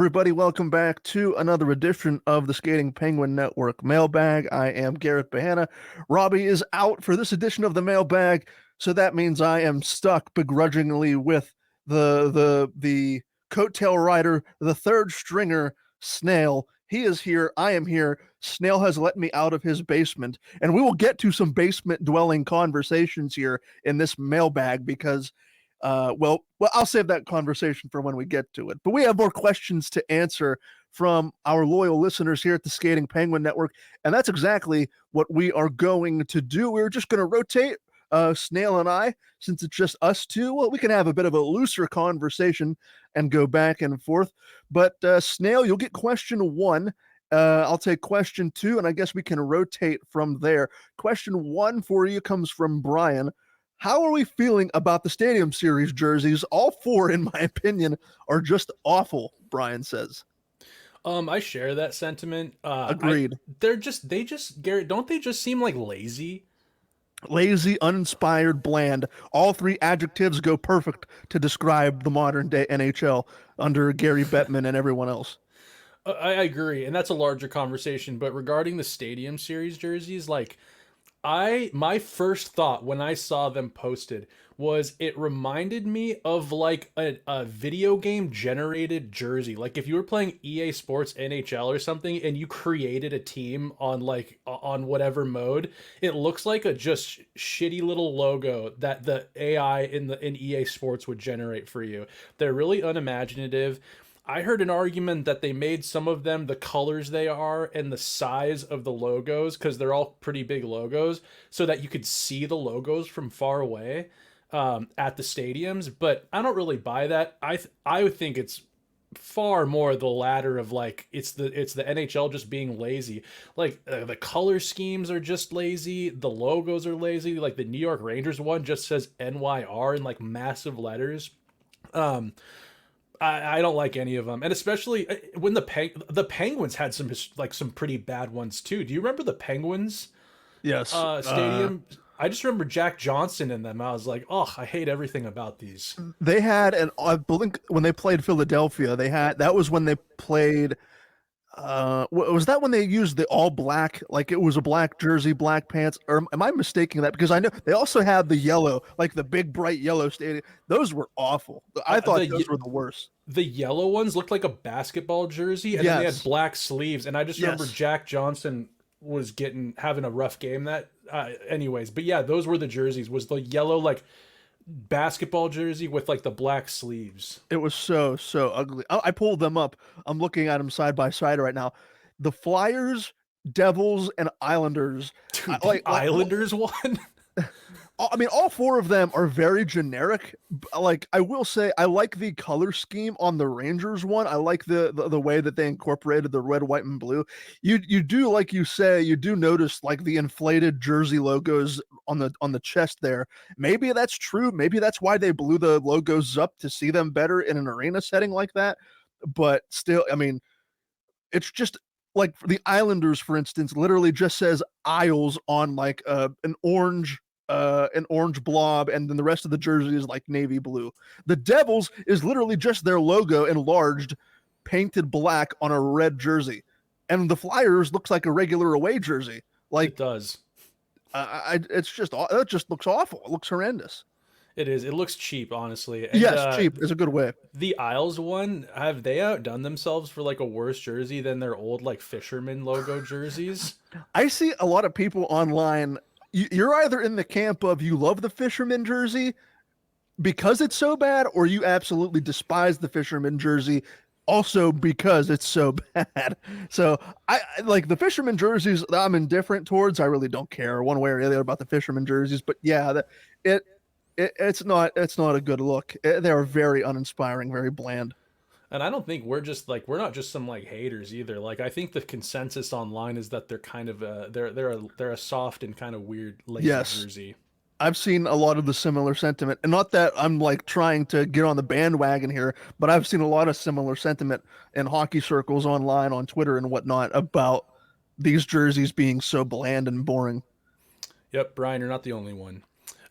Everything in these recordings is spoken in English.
everybody. Welcome back to another edition of the Skating Penguin Network Mailbag. I am Garrett Bahana. Robbie is out for this edition of the Mailbag, so that means I am stuck begrudgingly with the coattail rider, the third stringer, Snail. He is here. I am here. Snail has let me out of his basement, and we will get to some basement dwelling conversations here in this mailbag because I'll save that conversation for when we get to it. But we have more questions to answer from our loyal listeners here at the Skating Penguin Network, and that's exactly what we are going to do. We're just going to rotate Snail and I, since it's just us two. Well, we can have a bit of a looser conversation and go back and forth. But Snail, you'll get question one. I'll take question two, and I guess we can rotate from there. Question one for you comes from Brian. How are we feeling about the Stadium Series jerseys? All four, in my opinion, are just awful, Brian says. I share that sentiment. Agreed. Garrett, don't they just seem like lazy? Lazy, uninspired, bland. All three adjectives go perfect to describe the modern day NHL under Gary Bettman and everyone else. I agree, and that's a larger conversation. But regarding the Stadium Series jerseys, my first thought when I saw them posted was it reminded me of like a video game generated jersey. Like if you were playing EA Sports NHL or something and you created a team on whatever mode, it looks like a just shitty little logo that the AI in EA Sports would generate for you. They're really unimaginative. I heard an argument that they made some of them the colors they are and the size of the logos, because they're all pretty big logos, so that you could see the logos from far away at the stadiums. But I don't really buy that. I would think it's far more the latter of like it's the NHL just being lazy. Like the color schemes are just lazy. The logos are lazy. Like the New York Rangers one just says NYR in like massive letters. I don't like any of them, and especially when the Penguins had some pretty bad ones too. Do you remember the Penguins Yes. stadium? I just remember Jack Johnson in them. I was like, oh, I hate everything about these. They had I believe when they played Philadelphia, that was when they played. Was that when they used the all black? Like it was a black jersey, black pants, or am I mistaking that? Because I know they also had the yellow, like the big bright yellow stadium. Those were awful. I thought those were the worst. The yellow ones looked like a basketball jersey, and then they had black sleeves. And I just remember Jack Johnson was having a rough game anyways. But yeah, those were the jerseys. Was the yellow like basketball jersey with like the black sleeves. It was so ugly. I pulled them up. I'm looking at them side by side right now. The Flyers, Devils, and Islanders. Dude, the Islanders one. I mean, all four of them are very generic. Like I will say, I like the color scheme on the Rangers one. I like the way that they incorporated the red, white, and blue. You do, like you say, you do notice like the inflated jersey logos on the chest there. Maybe that's true. Maybe that's why they blew the logos up to see them better in an arena setting like that. But still, I mean, it's just like the Islanders, for instance, literally just says Isles on like an orange blob, and then the rest of the jersey is like navy blue. The Devils is literally just their logo enlarged, painted black on a red jersey, and the Flyers looks like a regular away jersey. Like it does. It's just that just looks awful. It looks horrendous. It is. It looks cheap, honestly. And, yes, cheap is a good way. The Isles one, have they outdone themselves for like a worse jersey than their old like fisherman logo jerseys? I see a lot of people online. You're either in the camp of you love the fisherman jersey because it's so bad, or you absolutely despise the fisherman jersey also because it's so bad. So I like the fisherman jerseys that I'm indifferent towards. I really don't care one way or the other about the fisherman jerseys. But yeah, it's not a good look. They are very uninspiring, very bland. And I don't think we're not just some like haters either. Like I think the consensus online is that they're kind of they're a soft and kind of weird lazy jersey. I've seen a lot of the similar sentiment, and not that I'm like trying to get on the bandwagon here, but I've seen a lot of similar sentiment in hockey circles online, on Twitter and whatnot, about these jerseys being so bland and boring. Yep, Brian, you're not the only one.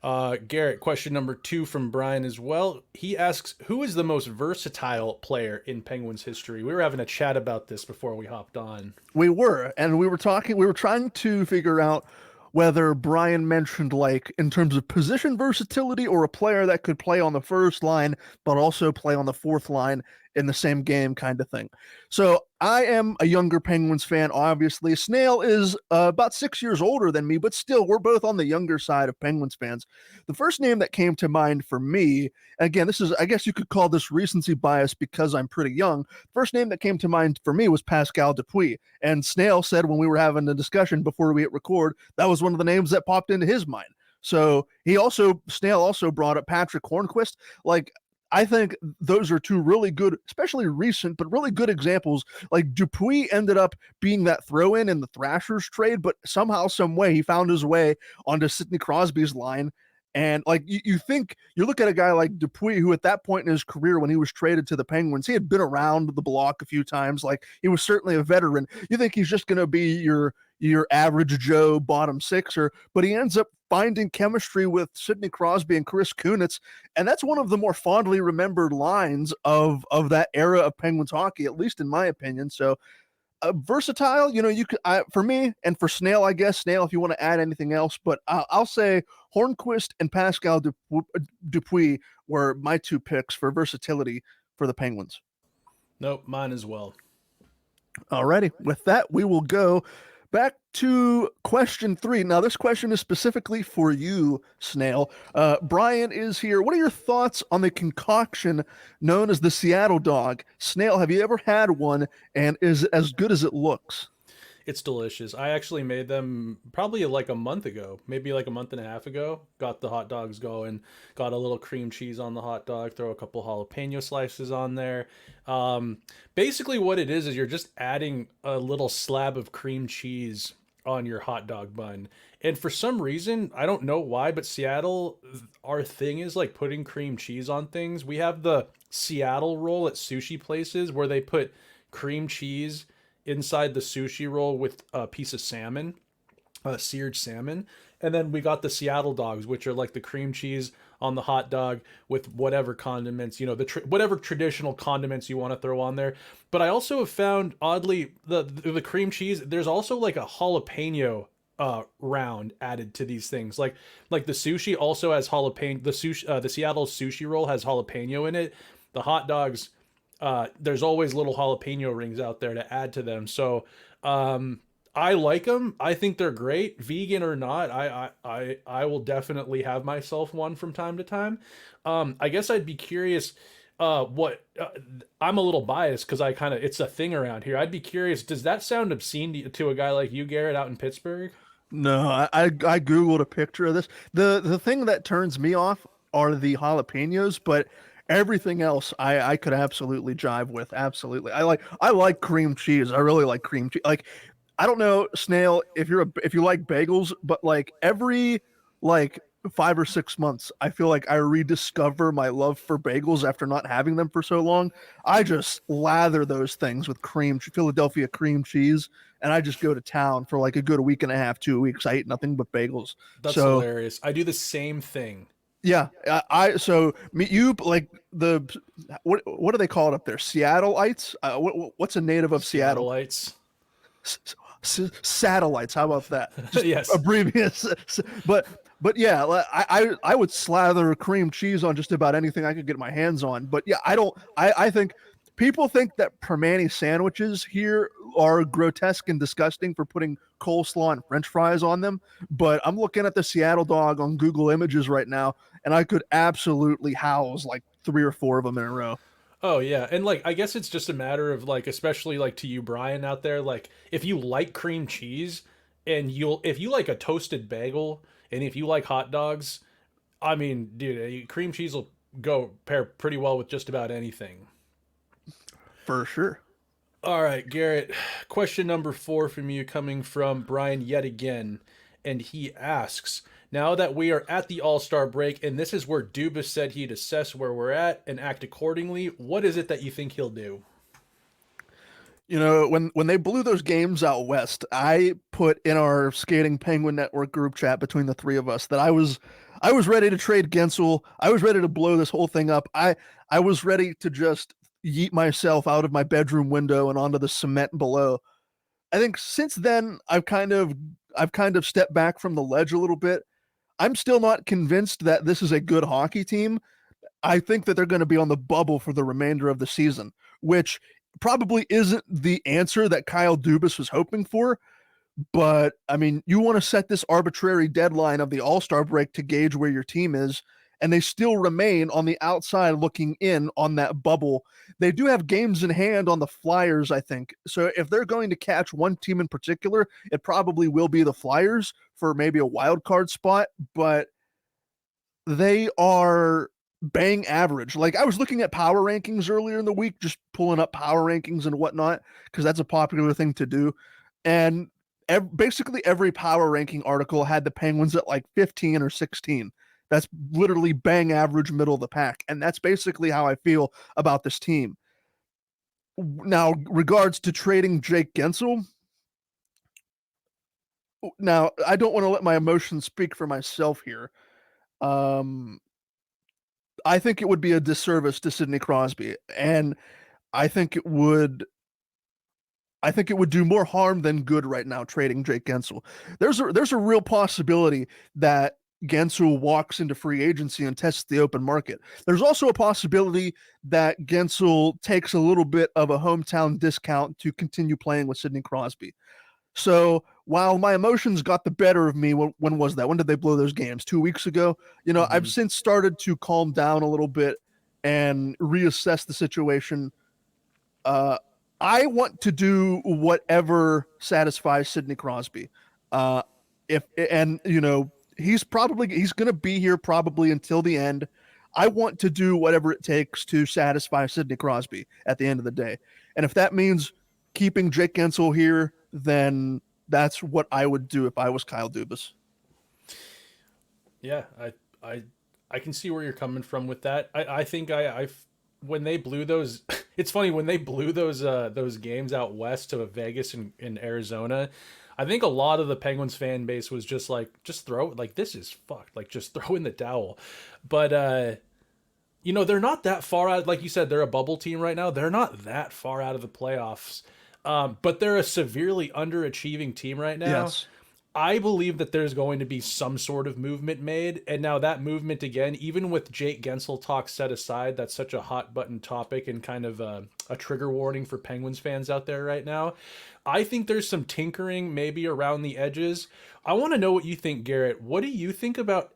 Garrett, question number 2 from Brian as well. He asks, who is the most versatile player in Penguins history? We were having a chat about this before we hopped on. We were, and we were trying to figure out whether Brian mentioned like in terms of position versatility or a player that could play on the first line but also play on the fourth line in the same game kind of thing. So I am a younger Penguins fan, obviously. Snail is about 6 years older than me, but still, we're both on the younger side of Penguins fans. The first name that came to mind for me, again, this is, I guess you could call this recency bias because I'm pretty young. First name that came to mind for me was Pascal Dupuis. And Snail said when we were having a discussion before we hit record, that was one of the names that popped into his mind. So Snail also brought up Patrick Hornquist. Like, I think those are two really good, especially recent, but really good examples. Like Dupuis ended up being that throw in the Thrashers trade, but somehow, some way, he found his way onto Sidney Crosby's line. And like you think you look at a guy like Dupuis, who at that point in his career, when he was traded to the Penguins, he had been around the block a few times. Like he was certainly a veteran. You think he's just going to be your average Joe bottom sixer, but he ends up finding chemistry with Sidney Crosby and Chris Kunitz, and that's one of the more fondly remembered lines of that era of Penguins hockey, at least in my opinion. So versatile, you could for me and for Snail, I guess Snail, if you want to add anything else, but I'll say Hornquist and Pascal Dupuis were my two picks for versatility for the Penguins. Nope, mine as well. Alrighty, with that, we will go back to question 3. Now, this question is specifically for you, Snail. Brian is here. What are your thoughts on the concoction known as the Seattle Dog? Snail, have you ever had one, and is it as good as it looks? It's delicious. I actually made them probably like a month ago, maybe like a month and a half ago. Got the hot dogs going, got a little cream cheese on the hot dog, throw a couple jalapeno slices on there. Basically, what it is you're just adding a little slab of cream cheese on your hot dog bun. And for some reason, I don't know why, but Seattle, our thing is like putting cream cheese on things. We have the Seattle roll at sushi places where they put cream cheese inside the sushi roll with a piece of salmon, seared salmon. And then we got the Seattle dogs, which are like the cream cheese on the hot dog with whatever condiments, whatever traditional condiments you want to throw on there. But I also have found, oddly, the cream cheese, there's also like a jalapeno round added to these things. Like the sushi also has jalapeno. The Seattle sushi roll has jalapeno in it. The hot dogs, there's always little jalapeno rings out there to add to them. So I like them. I think they're great, vegan or not. I will definitely have myself one from time to time. I guess I'd be curious. What I'm a little biased because it's a thing around here. I'd be curious. Does that sound obscene to a guy like you, Garrett, out in Pittsburgh? No, I googled a picture of this. The thing that turns me off are the jalapenos, but everything else I could absolutely jive with. Absolutely. I like cream cheese. I really like cream cheese. Like I don't know, Snail, if you like bagels, but like every like 5 or 6 months, I feel like I rediscover my love for bagels after not having them for so long. I just lather those things with Philadelphia cream cheese, and I just go to town for like a good week and a half, 2 weeks. I eat nothing but bagels. That's So hilarious. I do the same thing. yeah, so you like what do they call it up there? Seattleites? What's a native of Seattle? Seattleites. Satellites. How about that? Just Yes. abbreviate. But but yeah, I would slather cream cheese on just about anything I could get my hands on. But yeah, I don't. I think people think that Permani sandwiches here are grotesque and disgusting for putting coleslaw and French fries on them. But I'm looking at the Seattle Dog on Google Images right now, and I could absolutely house like 3 or 4 of them in a row. Oh yeah, and like I guess it's just a matter of like, especially like to you, Brian, out there, like if you like cream cheese and if you like a toasted bagel and if you like hot dogs, I mean, dude, cream cheese will go pair pretty well with just about anything. For sure. All right, Garrett, question number 4 from you coming from Brian yet again, and he asks, now that we are at the All-Star break, and this is where Dubas said he'd assess where we're at and act accordingly, what is it that you think he'll do? When they blew those games out west, I put in our Skating Penguin Network group chat between the three of us that I was ready to trade Gensel. I was ready to blow this whole thing up. I was ready to just yeet myself out of my bedroom window and onto the cement below. I think since then I've kind of stepped back from the ledge a little bit. I'm still not convinced that this is a good hockey team. I think that they're going to be on the bubble for the remainder of the season, which probably isn't the answer that Kyle Dubas was hoping for. But I mean, you want to set this arbitrary deadline of the All-Star break to gauge where your team is, and they still remain on the outside looking in on that bubble. They do have games in hand on the Flyers, I think. So if they're going to catch one team in particular, it probably will be the Flyers for maybe a wild card spot, but they are bang average. Like I was looking at power rankings earlier in the week, just pulling up power rankings and whatnot, because that's a popular thing to do. And basically every power ranking article had the Penguins at like 15 or 16. That's literally bang average middle of the pack. And that's basically how I feel about this team. Now, regards to trading Jake Gensel, now I don't want to let my emotions speak for myself here. Um, I think it would be a disservice to Sidney Crosby, and I think it would I think it would do more harm than good right now trading Jake Gensel. There's a real possibility that Gensel walks into free agency and tests the open market. There's also a possibility that Gensel takes a little bit of a hometown discount to continue playing with Sidney Crosby. So while my emotions got the better of me, when was that? When did they blow those games? 2 weeks ago? I've since started to calm down a little bit and reassess the situation. Uh, I want to do whatever satisfies Sidney Crosby. Uh, if and he's going to be here probably until the end. I want to do whatever it takes to satisfy Sidney Crosby at the end of the day. And if that means keeping Jake Gensel here, then that's what I would do if I was Kyle Dubas. Yeah, I can see where you're coming from with that. I think I when they blew those, it's funny when they blew those games out west to Vegas and Arizona. I think a lot of the Penguins fan base was just like, just throw it, like this is fucked, like just throw in the towel. But they're not that far out. Like you said, they're a bubble team right now. They're not that far out of the playoffs. But they're a severely underachieving team right now. Yes. I believe that there's going to be some sort of movement made. And now that movement, again, even with Jake Gensel talk set aside, that's such a hot button topic and kind of a trigger warning for Penguins fans out there right now. I think there's some tinkering maybe around the edges. I want to know what you think, Garrett. What do you think about...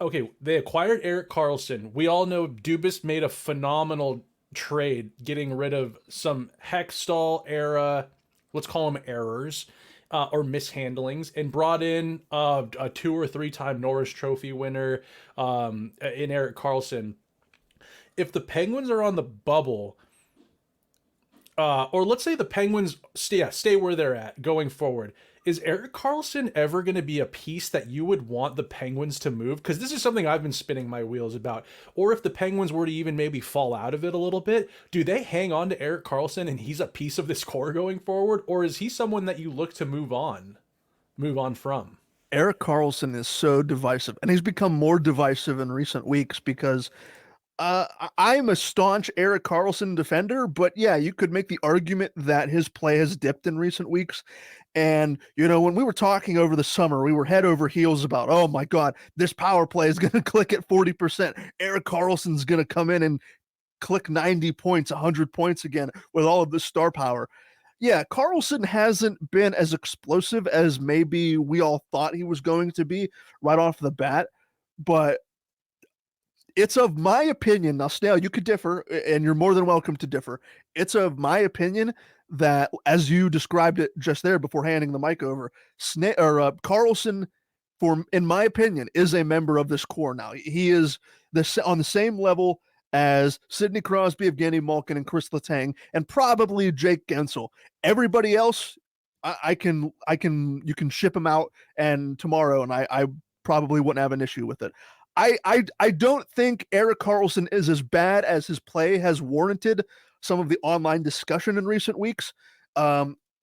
Okay, they acquired Erik Karlsson. We all know Dubas made a phenomenal trade getting rid of some Hextall era, let's call them errors, or mishandlings, and brought in a 2 or 3 time Norris Trophy winner in Erik Karlsson. If the Penguins are on the bubble, or let's say the Penguins stay where they're at going forward, is Erik Karlsson ever going to be a piece that you would want the Penguins to move? Because this is something I've been spinning my wheels about. Or if the Penguins were to even maybe fall out of it a little bit, do they hang on to Erik Karlsson and he's a piece of this core going forward? Or is he someone that you look to move on from? Erik Karlsson is so divisive, and he's become more divisive in recent weeks because I'm a staunch Erik Karlsson defender, but yeah, you could make the argument that his play has dipped in recent weeks. And, when we were talking over the summer, we were head over heels about, oh my God, this power play is going to click at 40%. Erik Karlsson's going to come in and click 90 points, 100 points again with all of this star power. Yeah, Karlsson hasn't been as explosive as maybe we all thought he was going to be right off the bat, but it's of my opinion, now Snail, you could differ, and you're more than welcome to differ. It's of my opinion that, as you described it just there before handing the mic over, Karlsson, in my opinion, is a member of this core now. He is on the same level as Sidney Crosby, Evgeny Malkin, and Chris Letang, and probably Jake Gensel. Everybody else, you can ship him out and tomorrow, and I probably wouldn't have an issue with it. I don't think Erik Karlsson is as bad as his play has warranted some of the online discussion in recent weeks.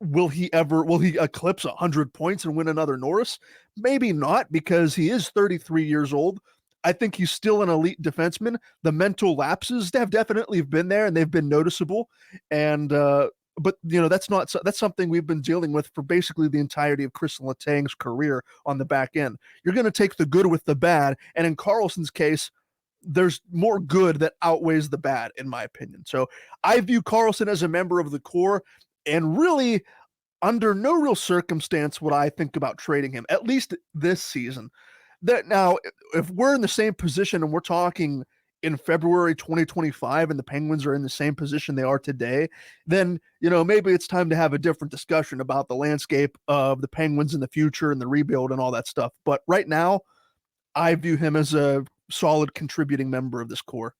will he eclipse 100 points and win another Norris? Maybe not, because he is 33 years old. I think he's still an elite defenseman. The mental lapses have definitely been there, and they've been noticeable. And but that's something we've been dealing with for basically the entirety of Chris Letang's career on the back end. You're going to take the good with the bad, and in Karlsson's case, there's more good that outweighs the bad, in my opinion. So I view Karlsson as a member of the core, and really, under no real circumstance would I think about trading him, at least this season. That now, if we're in the same position and we're talking in February 2025 and the Penguins are in the same position they are today, then, maybe it's time to have a different discussion about the landscape of the Penguins in the future and the rebuild and all that stuff. But right now, I view him as a solid contributing member of this core.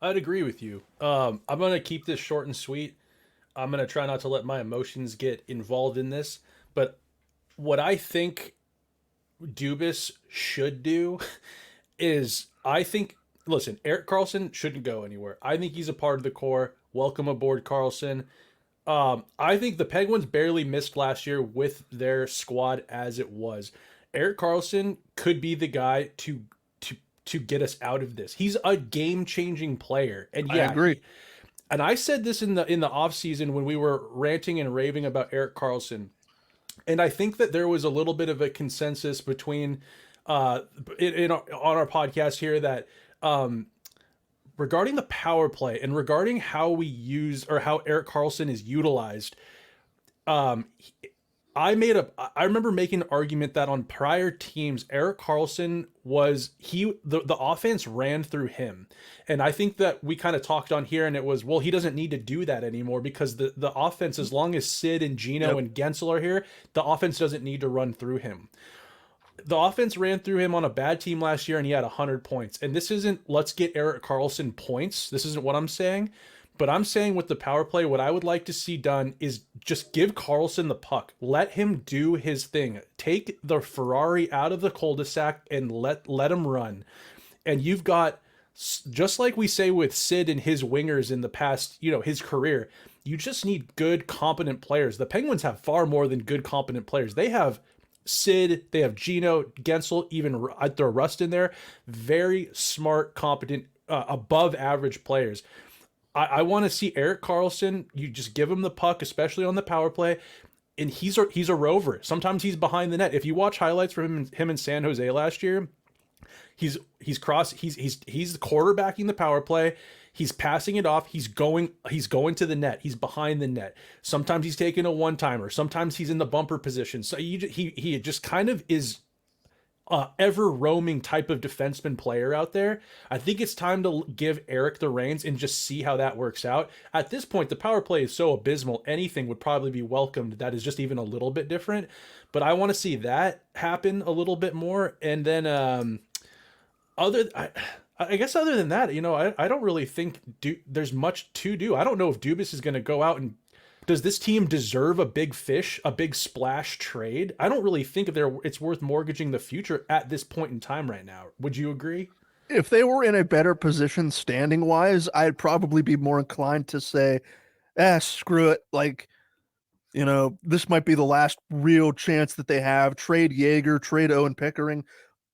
I'd agree with you. I'm going to keep this short and sweet. I'm going to try not to let my emotions get involved in this. But what I think Dubas should do is, listen, Erik Karlsson shouldn't go anywhere. I think he's a part of the core. Welcome aboard, Karlsson. I think the Penguins barely missed last year with their squad as it was. Erik Karlsson could be the guy to get us out of this. He's a game-changing player. And yeah, I agree. And I said this in the offseason when we were ranting and raving about Erik Karlsson. And I think that there was a little bit of a consensus between on our podcast here that regarding the power play and regarding how we use, or how Erik Karlsson is utilized, I remember making an argument that on prior teams, Erik Karlsson the offense ran through him. And I think that we kind of talked on here, and it was, well, he doesn't need to do that anymore, because the offense, as long as Sid and Gino and Gensel are here, the offense doesn't need to run through him. The offense ran through him on a bad team last year, and he had 100 points. And this isn't, let's get Erik Karlsson points. This isn't what I'm saying. But I'm saying with the power play, what I would like to see done is just give Karlsson the puck. Let him do his thing. Take the Ferrari out of the cul-de-sac and let him run. And you've got, just like we say with Sid and his wingers in the past, his career, you just need good, competent players. The Penguins have far more than good, competent players. They have Sid, they have Gino, Gensel, even I'd throw Rust in there. Very smart, competent, above average players. I want to see Erik Karlsson. You just give him the puck, especially on the power play, and he's a rover. Sometimes he's behind the net. If you watch highlights from him in San Jose last year, he's quarterbacking the power play. He's passing it off. He's going to the net. He's behind the net. Sometimes he's taking a one-timer. Sometimes he's in the bumper position. So he just kind of is ever roaming type of defenseman player out there. I think it's time to give Erik the reins and just see how that works out. At this point, the power play is so abysmal, anything would probably be welcomed that is just even a little bit different. But I want to see that happen a little bit more. And then I guess other than that, I don't really think there's much to do. I don't know if Dubas is going to go out and, does this team deserve a big fish, a big splash trade? I don't really think it's worth mortgaging the future at this point in time right now. Would you agree? If they were in a better position standing wise, I'd probably be more inclined to say, screw it. Like, this might be the last real chance that they have. Trade Yeager, trade Owen Pickering.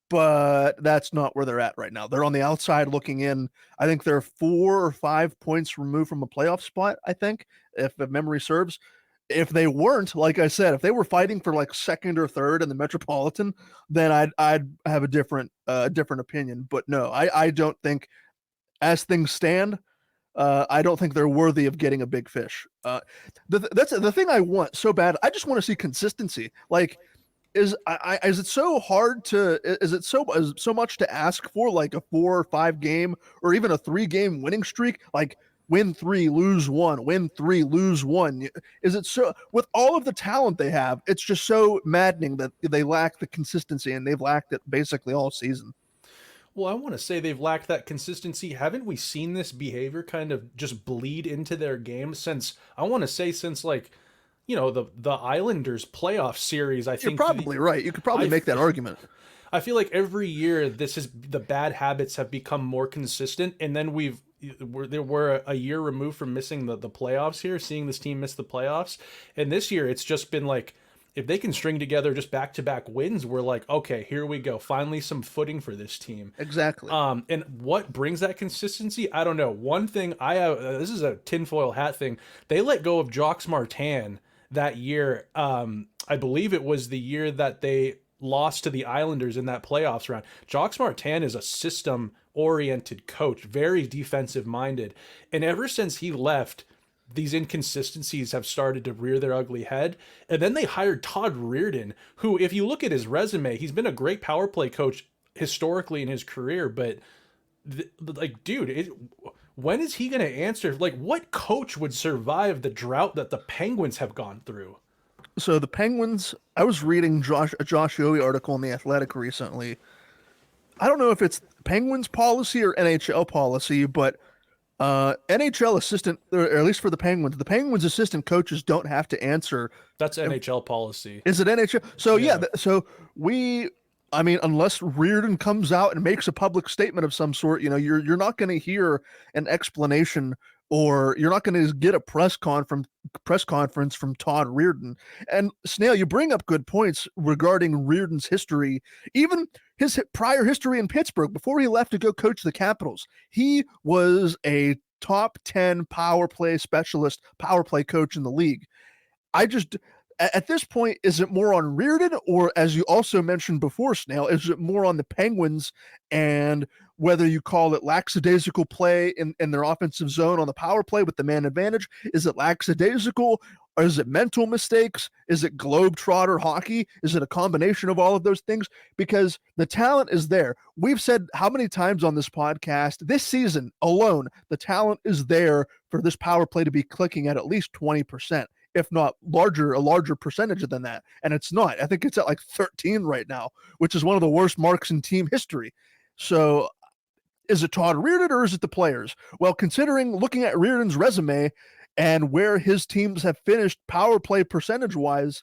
But that's not where they're at right now. They're on the outside looking in. I think they're 4 or 5 points removed from a playoff spot, I think, if memory serves. If they weren't, like I said, if they were fighting for like second or third in the Metropolitan, then I'd have a different opinion. But no, I don't think, as things stand, I don't think they're worthy of getting a big fish. That's the thing I want so bad. I just want to see consistency. Like, is it so hard to, is it so much to ask for, like a 4 or 5 game or even a 3 game winning streak? Like, win 3, lose 1, win 3, lose 1. Is it so, with all of the talent they have, it's just so maddening that they lack the consistency, and they've lacked it basically all season. Well, I want to say they've lacked that consistency. Haven't we seen this behavior kind of just bleed into their game since like, the Islanders playoff series? I think you're probably right. You could probably make that argument. I feel like every year the bad habits have become more consistent, and then we've we're a year removed from missing the playoffs here, seeing this team miss the playoffs, and this year it's just been like, if they can string together just back-to-back wins, we're like, okay, here we go, finally some footing for this team. Exactly. And what brings that consistency? I don't know. One thing I have, this is a tinfoil hat thing. They let go of Jacques Martin that year. I believe it was the year that they lost to the Islanders in that playoffs round. Jacques Martin is a system oriented coach, very defensive minded. And ever since he left, these inconsistencies have started to rear their ugly head. And then they hired Todd Reardon, who, if you look at his resume, he's been a great power play coach historically in his career. But like, dude, when is he going to answer? Like, what coach would survive the drought that the Penguins have gone through? So the Penguins, I was reading a Josh Yohe article in The Athletic recently. I don't know if it's Penguins policy or NHL policy, but NHL assistant, or at least for the Penguins assistant coaches don't have to answer. That's NHL policy. Is it NHL? So Yeah. so I mean, unless Reardon comes out and makes a public statement of some sort, you're not going to hear an explanation, or you're not going to get a press conference from Todd Reardon. And Snail, you bring up good points regarding Reardon's history, even his prior history in Pittsburgh before he left to go coach the Capitals. He was a top 10 power play specialist, power play coach in the league. I just At this point, is it more on Reardon, or, as you also mentioned before, Snail, is it more on the Penguins, and whether you call it lackadaisical play in their offensive zone on the power play with the man advantage? Is it lackadaisical, or is it mental mistakes? Is it globetrotter hockey? Is it a combination of all of those things? Because the talent is there. We've said how many times on this podcast, this season alone, the talent is there for this power play to be clicking at least 20%. If not a larger percentage than that. And it's not. I think it's at like 13 right now, which is one of the worst marks in team history. So is it Todd Reardon, or is it the players? Well, looking at Reardon's resume and where his teams have finished power play percentage-wise,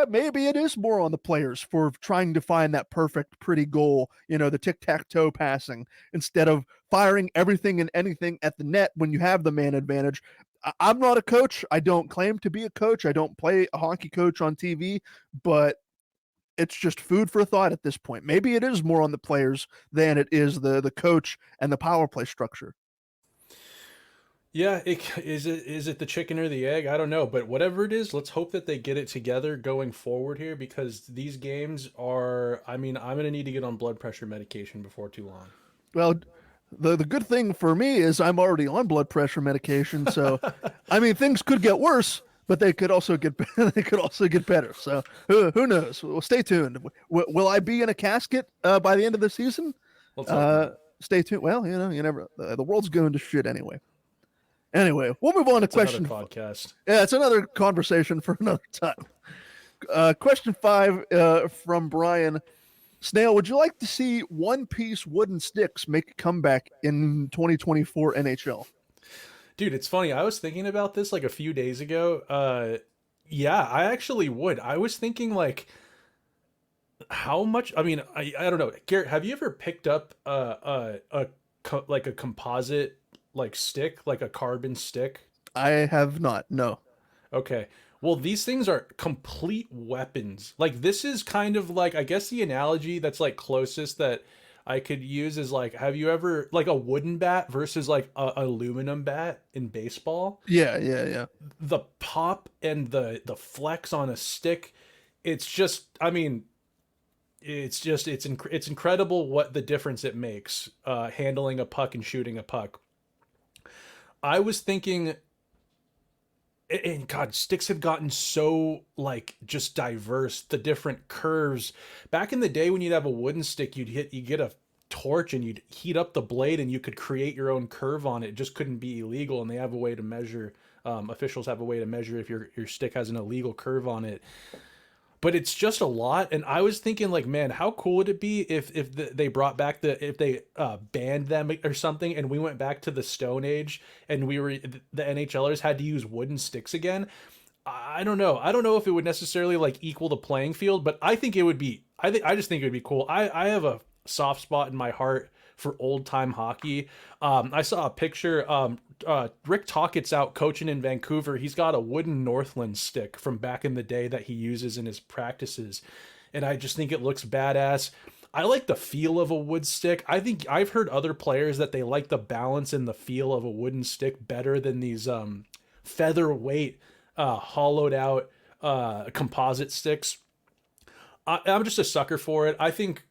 maybe it is more on the players for trying to find that perfect, pretty goal, the tic-tac-toe passing, instead of firing everything and anything at the net when you have the man advantage. I'm not a coach. I don't claim to be a coach. I don't play a hockey coach on TV, but it's just food for thought at this point. Maybe it is more on the players than it is the coach and the power play structure. Yeah, is it the chicken or the egg? I don't know, but whatever it is, let's hope that they get it together going forward here, because these games are, I mean, I'm going to need to get on blood pressure medication before too long. Well, the good thing for me is I'm already on blood pressure medication, so I mean, things could get worse, but they could also get better. So who knows? Well, stay tuned. Will I be in a casket by the end of the season? Let's hope not. Stay tuned. Well, you never. The world's going to shit anyway. Anyway, we'll move on to question. Another podcast. Yeah, it's another conversation for another time. Question 5 from Brian. Snail, would you like to see one-piece wooden sticks make a comeback in 2024 NHL? Dude, it's funny. I was thinking about this like a few days ago. Yeah, I actually would. I was thinking like, how much? I mean, I don't know. Garrett, have you ever picked up like a composite like stick, like a carbon stick? I have not. No. Okay. Well, these things are complete weapons. Like, this is kind of like, I guess the analogy that's like closest that I could use is like, have you ever, like, a wooden bat versus like a aluminum bat in baseball? Yeah. The pop and the flex on a stick, it's just, I mean, it's incredible what the difference it makes handling a puck and shooting a puck. I was thinking, and God, sticks have gotten so like just diverse, the different curves. Back in the day when you'd have a wooden stick, you get a torch and you'd heat up the blade and you could create your own curve on it. It just couldn't be illegal, and they have a way to measure. Officials have a way to measure if your stick has an illegal curve on it. But it's just a lot, and I was thinking, like, man, how cool would it be if they brought back if they banned them or something, and we went back to the Stone Age, and the NHLers had to use wooden sticks again. I don't know. I don't know if it would necessarily like equal the playing field, but I think it would be. I just think it would be cool. I have a soft spot in my heart for old time hockey. I saw a picture. Rick Tockett's out coaching in Vancouver. He's got a wooden Northland stick from back in the day that he uses in his practices, and I just think it looks badass. I like the feel of a wood stick. I think I've heard other players that they like the balance and the feel of a wooden stick better than these featherweight, hollowed out composite sticks. I'm just a sucker for it. I think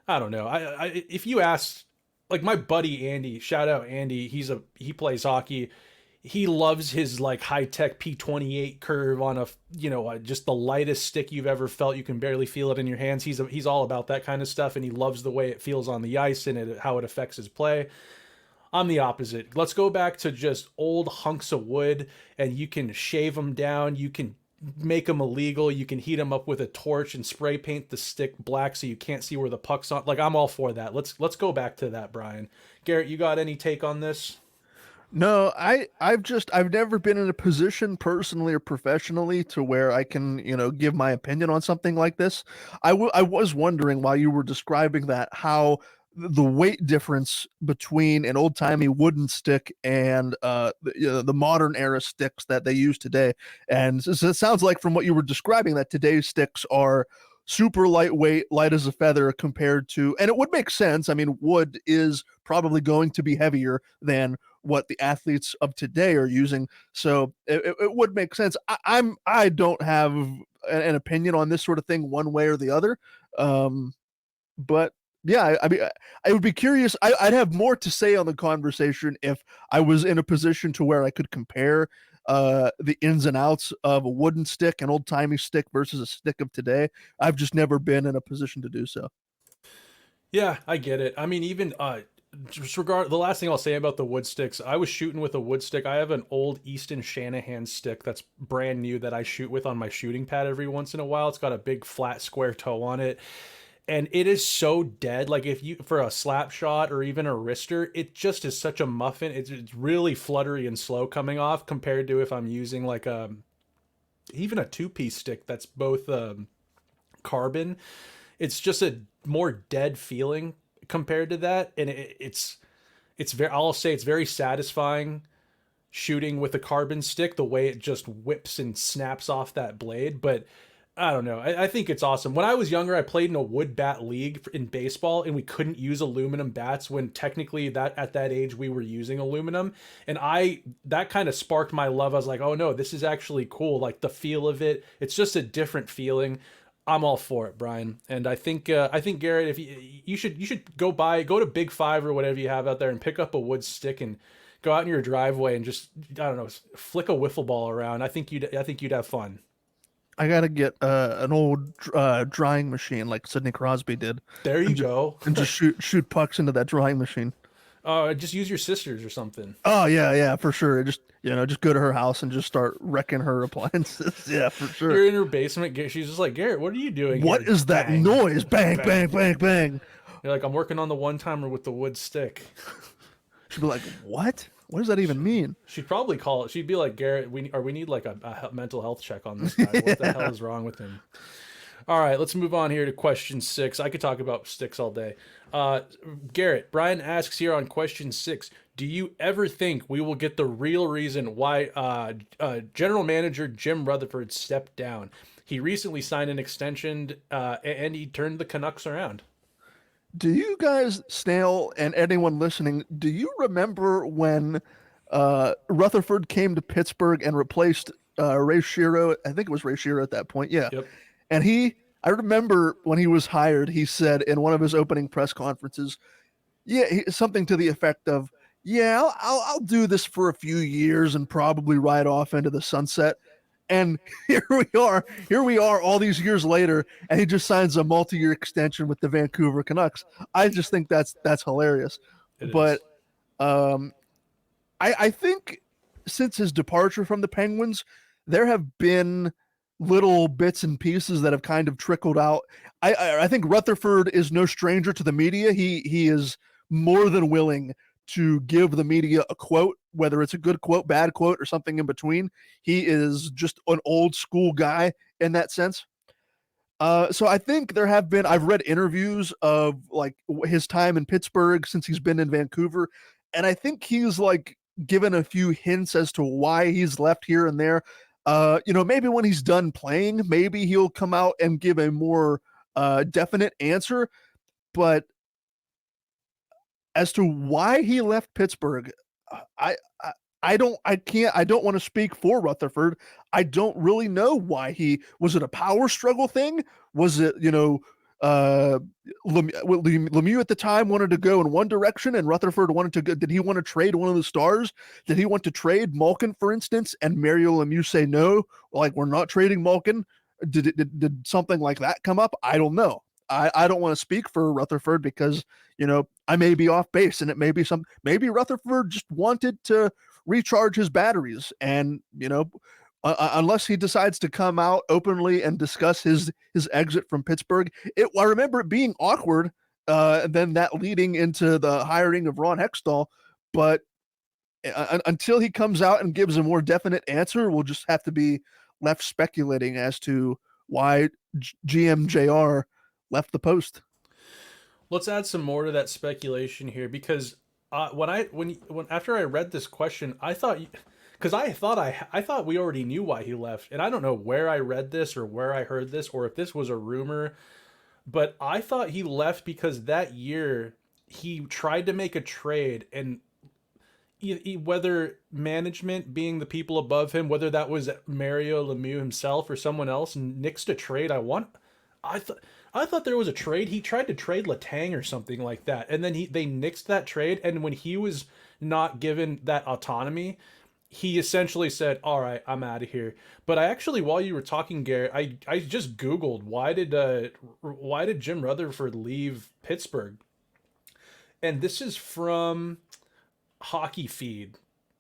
I don't know. If you ask, like my buddy Andy, shout out Andy, he plays hockey. He loves his like high tech P28 curve on a just the lightest stick you've ever felt. You can barely feel it in your hands. He's all about that kind of stuff, and he loves the way it feels on the ice and how it affects his play. I'm the opposite. Let's go back to just old hunks of wood, and you can shave them down. You can make them illegal. You can heat them up with a torch and spray paint the stick black so you can't see where the puck's on. Like I'm all for that. Let's go back to that, Brian. Garrett, you got any take on this? No, I've never been in a position personally or professionally to where I can, give my opinion on something like this. I was wondering while you were describing that how the weight difference between an old-timey wooden stick and the modern era sticks that they use today. And so it sounds like from what you were describing that today's sticks are super lightweight, light as a feather compared to, and it would make sense. I mean, wood is probably going to be heavier than what the athletes of today are using. So it would make sense. I don't have an opinion on this sort of thing one way or the other. But yeah, I mean, I would be curious. I'd have more to say on the conversation if I was in a position to where I could compare the ins and outs of a wooden stick, an old timey stick versus a stick of today. I've just never been in a position to do so. Yeah, I get it. I mean, even the last thing I'll say about the wood sticks, I was shooting with a wood stick. I have an old Easton Shanahan stick that's brand new that I shoot with on my shooting pad every once in a while. It's got a big flat square toe on it. And it is so dead. Like if you for a slap shot or even a wrister, it just is such a muffin. It's really fluttery and slow coming off compared to if I'm using like even a two-piece stick that's both carbon. It's just a more dead feeling compared to that, and it's very. I'll say it's very satisfying shooting with a carbon stick. The way it just whips and snaps off that blade, but I don't know. I think it's awesome. When I was younger, I played in a wood bat league in baseball, and we couldn't use aluminum bats when technically that at that age we were using aluminum. And that kind of sparked my love. I was like, oh no, this is actually cool. Like the feel of it, it's just a different feeling. I'm all for it, Brian. And I think Garrett, if you should go to Big Five or whatever you have out there and pick up a wood stick and go out in your driveway and just I don't know, flick a wiffle ball around. I think you'd have fun. I gotta get an old drying machine like Sidney Crosby did. There you and go. And just shoot pucks into that drying machine. Just use your sisters or something. Oh yeah, for sure. Just just go to her house and just start wrecking her appliances. Yeah, for sure. You're in her basement. She's just like, Garrett, what are you doing? What here? is that Bang, noise? Bang, bang, bang, bang. You're like, I'm working on the one timer with the wood stick. She'd be like, what? What does that even mean? She'd probably call it. She'd be like, Garrett, we need like a mental health check on this guy. What the hell is wrong with him? All right, let's move on here to question 6. I could talk about sticks all day. Garrett, Brian asks here on question 6, do you ever think we will get the real reason why General Manager Jim Rutherford stepped down? He recently signed an extension and he turned the Canucks around. Do you guys, Snail, and anyone listening, do you remember when Rutherford came to Pittsburgh and replaced Ray Shero? I think it was Ray Shero at that point. Yeah. Yep. And I remember when he was hired, he said in one of his opening press conferences, something to the effect of, yeah, I'll do this for a few years and probably ride off into the sunset. And here we are all these years later, and he just signs a multi-year extension with the Vancouver Canucks. I just think that's hilarious. But I think since his departure from the Penguins, there have been little bits and pieces that have kind of trickled out. I think Rutherford is no stranger to the media. He is more than willing to give the media a quote, whether it's a good quote, bad quote, or something in between. He is just an old school guy in that sense. So I think I've read interviews of like his time in Pittsburgh since he's been in Vancouver, and I think he's like given a few hints as to why he's left here and there. Maybe when he's done playing, maybe he'll come out and give a more definite answer. But as to why he left Pittsburgh, I, I I don't want to speak for Rutherford. I don't really know why was it a power struggle thing? Was it, uh, Lemieux at the time wanted to go in one direction and Rutherford wanted to go. Did he want to trade one of the stars? Did he want to trade Malkin, for instance, and Mario Lemieux say no? Like, we're not trading Malkin. Did something like that come up? I don't know. I don't want to speak for Rutherford because, I may be off base and it may be maybe Rutherford just wanted to recharge his batteries and, unless he decides to come out openly and discuss his exit from Pittsburgh, I remember it being awkward, and then that leading into the hiring of Ron Hextall. But until he comes out and gives a more definite answer, we'll just have to be left speculating as to why GMJR left the post. Let's add some more to that speculation here because when after I read this question, I thought because I thought we already knew why he left, and I don't know where I read this or where I heard this or if this was a rumor, but I thought he left because that year he tried to make a trade and whether management being the people above him, whether that was Mario Lemieux himself or someone else, nixed a trade. I thought I thought there was a trade. He tried to trade Letang or something like that, and then they nixed that trade. And when he was not given that autonomy, he essentially said, "All right, I'm out of here." But I actually, while you were talking, Garrett, I just Googled why did Jim Rutherford leave Pittsburgh, and this is from Hockey Feed.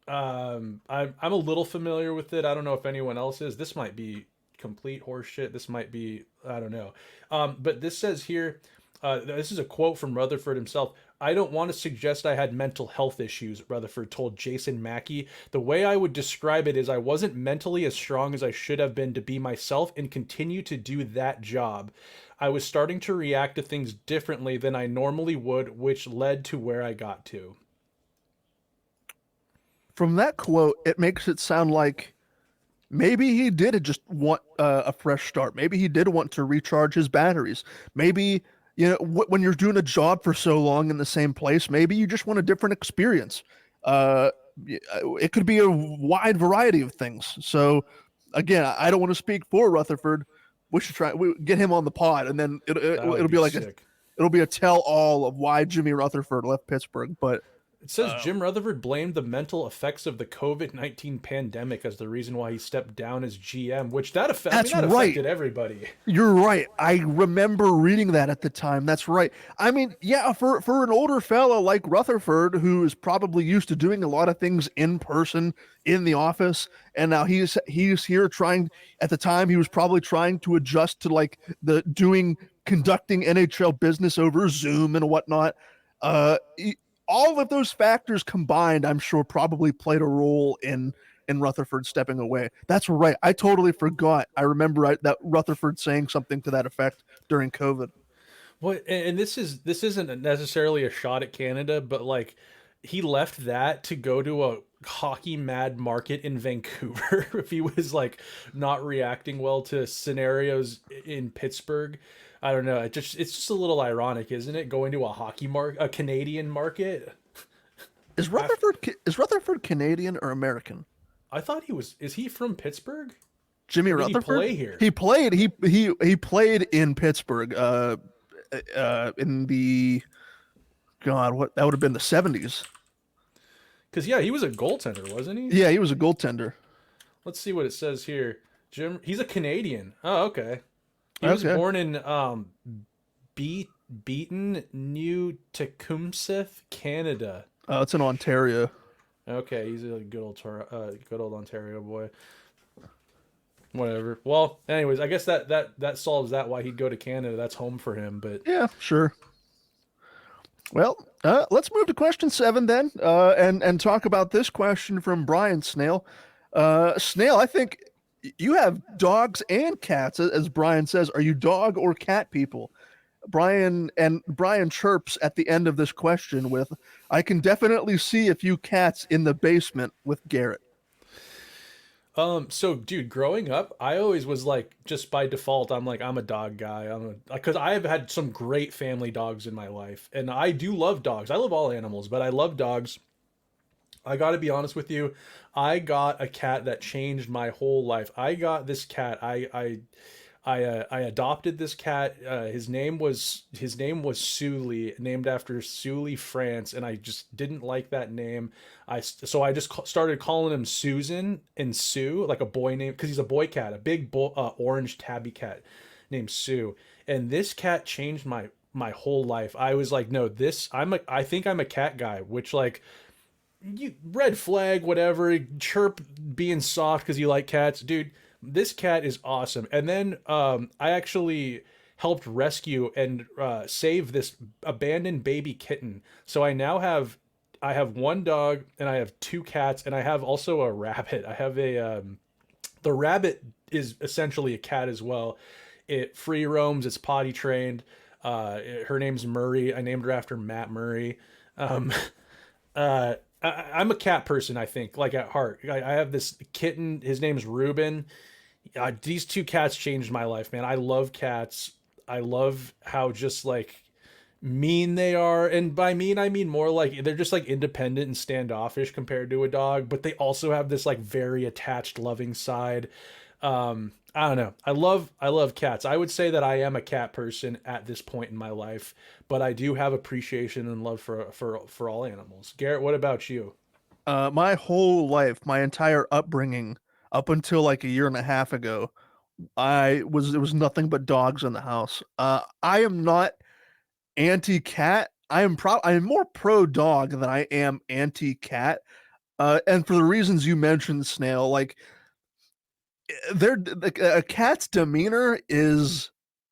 I'm a little familiar with it. I don't know if anyone else is. This might be complete horseshit. This might be, I don't know. But this says here, this is a quote from Rutherford himself. "I don't want to suggest I had mental health issues," Rutherford told Jason Mackey. "The way I would describe it is I wasn't mentally as strong as I should have been to be myself and continue to do that job. I was starting to react to things differently than I normally would, which led to where I got to." From that quote, it makes it sound like maybe he did just want a fresh start. Maybe he did want to recharge his batteries. Maybe, when you're doing a job for so long in the same place, maybe you just want a different experience. Uh, it could be a wide variety of things. So, again, I don't want to speak for Rutherford. We should get him on the pod, and then it'll be like sick. it'll be a tell all of why Jimmy Rutherford left Pittsburgh. But It says Jim Rutherford blamed the mental effects of the COVID-19 pandemic as the reason why he stepped down as GM, which that affected everybody. You're right. I remember reading that at the time. That's right. I mean, yeah, for an older fella like Rutherford, who is probably used to doing a lot of things in person in the office, and now he's here trying. At the time, he was probably trying to adjust to like conducting NHL business over Zoom and whatnot. All of those factors combined, I'm sure, probably played a role in Rutherford stepping away. That's right. I totally forgot. I remember that Rutherford saying something to that effect during COVID. Well, and this isn't necessarily a shot at Canada, but like he left that to go to a hockey mad market in Vancouver if he was like not reacting well to scenarios in Pittsburgh. I don't know. It's just a little ironic, isn't it? Going to a Canadian market. Is Rutherford Canadian or American? I thought he was. Is he from Pittsburgh? Jimmy Or did Rutherford. he play here? He played in Pittsburgh. In the what that would have been the 70s. Because yeah, he was a goaltender, wasn't he? Yeah, he was a goaltender. Let's see what it says here. He's a Canadian. Oh, okay. He was born in Beaton, New Tecumseh, Canada. Oh, it's in Ontario. Okay, he's a good old Ontario boy. Whatever. Well, anyways, I guess that solves that why he'd go to Canada. That's home for him. But yeah, sure. Well, let's move to question 7 then, and talk about this question from Brian Snail. Snail, I think You have dogs and cats, as Brian says. Are you dog or cat people? Brian chirps at the end of this question with, "I can definitely see a few cats in the basement with Garrett." So dude, growing up, I always was like, just by default, I'm a dog guy. Because I have had some great family dogs in my life, and I do love dogs. I love all animals, but I love dogs. I got to be honest with you. I got a cat that changed my whole life. I got this cat. I adopted this cat. His name was Sully, named after Sully, France, and I just didn't like that name. So I just started calling him Susan and Sue, like a boy name, because he's a boy cat, a big orange tabby cat named Sue. And this cat changed my whole life. I was like, no, I think I'm a cat guy, which like you red flag, whatever, chirp being soft because you like cats, dude. This cat is awesome. And then I actually helped rescue and save this abandoned baby kitten. So I have one dog and I have two cats and I have also a rabbit. I have a the rabbit is essentially a cat as well. It free roams. It's potty trained. Her name's Murray. I named her after Matt Murray. Um, I'm a cat person, I think, like at heart. I have this kitten. His name's Ruben. These two cats changed my life, man. I love cats. I love how just like mean they are. And by mean, I mean more like they're just like independent and standoffish compared to a dog, but they also have this like very attached, loving side. I don't know. I love cats. I would say that I am a cat person at this point in my life, but I do have appreciation and love for all animals. Garrett, what about you? My whole life, my entire upbringing, up until like a year and a half ago, there was nothing but dogs in the house. I am not anti-cat. I am more pro dog than I am anti-cat. And for the reasons you mentioned, Snail, like a cat's demeanor is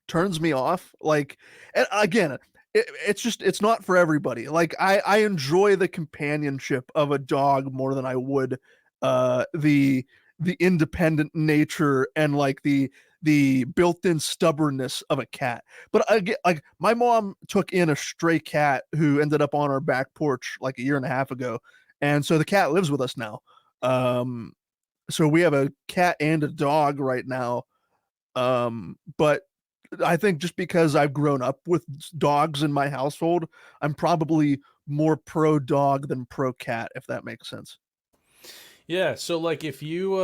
turns me off. Like, and again, it's not for everybody. Like I enjoy the companionship of a dog more than I would the independent nature and like the built-in stubbornness of a cat. But I get like my mom took in a stray cat who ended up on our back porch like a year and a half ago, and so the cat lives with us now. Um, so we have a cat and a dog right now. But I think just because I've grown up with dogs in my household, I'm probably more pro dog than pro cat, if that makes sense. Yeah, so like if you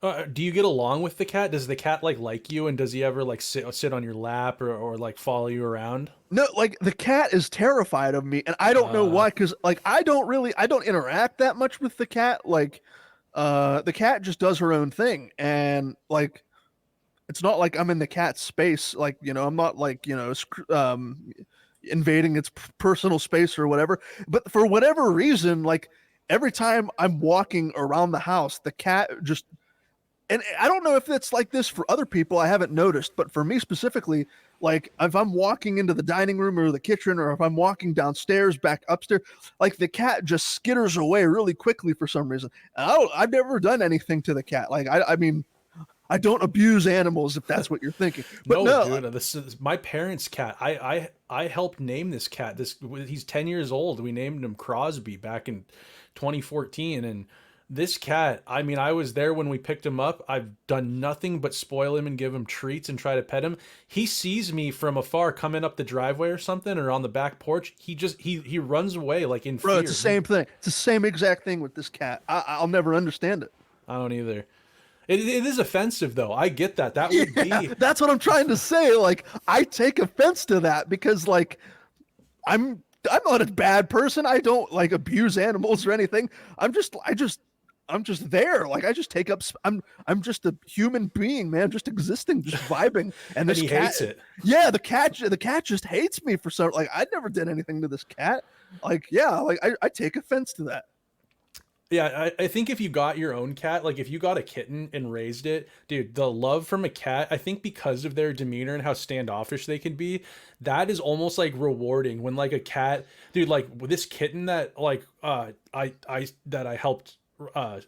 do you get along with the cat? Does the cat like you and does he ever like sit on your lap or like follow you around? No, like the cat is terrified of me, and I don't know Uh why. Because like I don't interact that much with the cat. Like, the cat just does her own thing, and like it's not like I'm in the cat's space. Like, I'm not like, invading its personal space or whatever. But for whatever reason, like every time I'm walking around the house, the cat just, and I don't know if it's like this for other people. I haven't noticed, but for me specifically, like if I'm walking into the dining room or the kitchen, or if I'm walking downstairs, back upstairs, like the cat just skitters away really quickly for some reason. And I've never done anything to the cat. Like, I mean, I don't abuse animals if that's what you're thinking. But no, no, dude, this is my parents' cat. I helped name this cat. He's 10 years old. We named him Crosby back in 2014 and this cat, I mean, I was there when we picked him up. I've done nothing but spoil him and give him treats and try to pet him. He sees me from afar coming up the driveway or something or on the back porch. He runs away like in bro, fear. it's the same thing. It's the same exact thing with this cat. I'll never understand it. I don't either. It is offensive though. I get that. That would Yeah, be that's what I'm trying to say. Like, I take offense to that because, like, I'm not a bad person. I don't like abuse animals or anything. I'm just there. Like, I just take up. I'm just a human being, man. Just existing, just vibing. And and this he cat, hates it. yeah, the cat just hates me for some. Like, I never did anything to this cat. Like, yeah, like I take offense to that. Yeah, I think if you got your own cat, like if you got a kitten and raised it, dude, the love from a cat, I think because of their demeanor and how standoffish they can be, that is almost like rewarding when like a cat, dude, like with this kitten that like I helped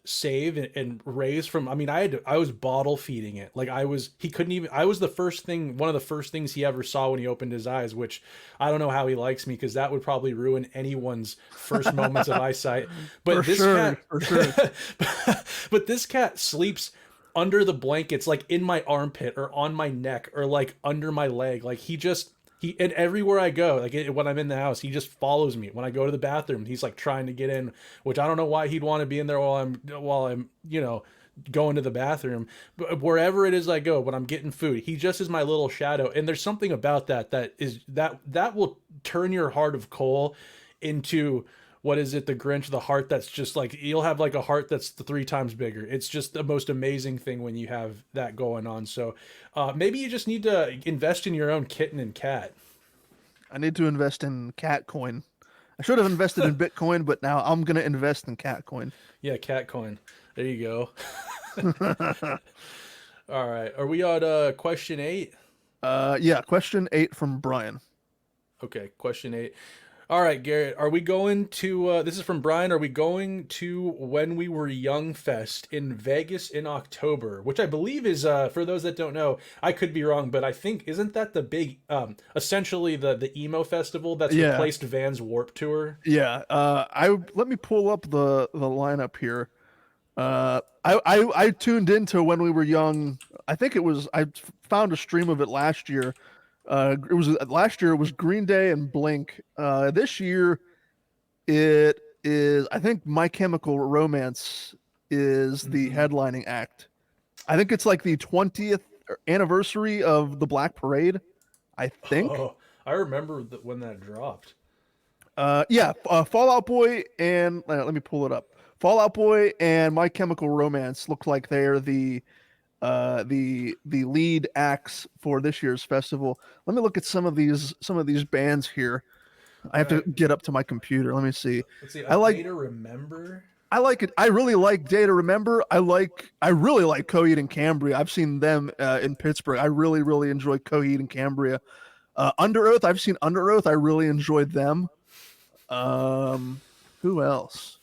save and raise from. I mean, I was bottle feeding it. Like he couldn't even. I was one of the first things he ever saw when he opened his eyes. Which I don't know how he likes me, because that would probably ruin anyone's first moments of eyesight. For But this sure, cat, for sure. but this cat sleeps under the blankets, like in my armpit or on my neck or like under my leg. Like and everywhere I go, like when I'm in the house, he just follows me. When I go to the bathroom, he's like trying to get in, which I don't know why he'd want to be in there while I'm going to the bathroom. But wherever it is I go, when I'm getting food, he just is my little shadow. And there's something about that will turn your heart of coal into, what is it, the Grinch, the heart that's just like, you'll have like a heart that's 3 times bigger. It's just the most amazing thing when you have that going on. So maybe you just need to invest in your own kitten and cat. I need to invest in cat coin. I should have invested in Bitcoin, but now I'm gonna invest in cat coin. Yeah, cat coin. There you go. All right, are we on question 8? Yeah, question 8 from Brian. Okay, question 8. All right, Garrett, are we going to, this is from Brian, are we going to When We Were Young Fest in Vegas in October, which I believe is, for those that don't know, I could be wrong, but I think, isn't that the big, essentially the emo festival that's Yeah. replaced Van's Warp Tour? Yeah, let me pull up the lineup here. I tuned into When We Were Young. I think I found a stream of it last year. It was last year. It was Green Day and Blink. This year, it is. I think My Chemical Romance is the headlining act. I think it's like the 20th anniversary of the Black Parade. I think. Oh, I remember when that dropped. Yeah. Fallout Boy and let me pull it up. Fallout Boy and My Chemical Romance look like they're the lead acts for this year's festival. Let me look at some of these bands here. I have to get up to my computer. Let me see. Let's see. I like Day to Remember. I like it. I really like Day to Remember. I really like Coheed and Cambria. I've seen them in Pittsburgh. I really enjoy Coheed and Cambria. Under Oath. I've seen Under Oath. I really enjoyed them. Who else?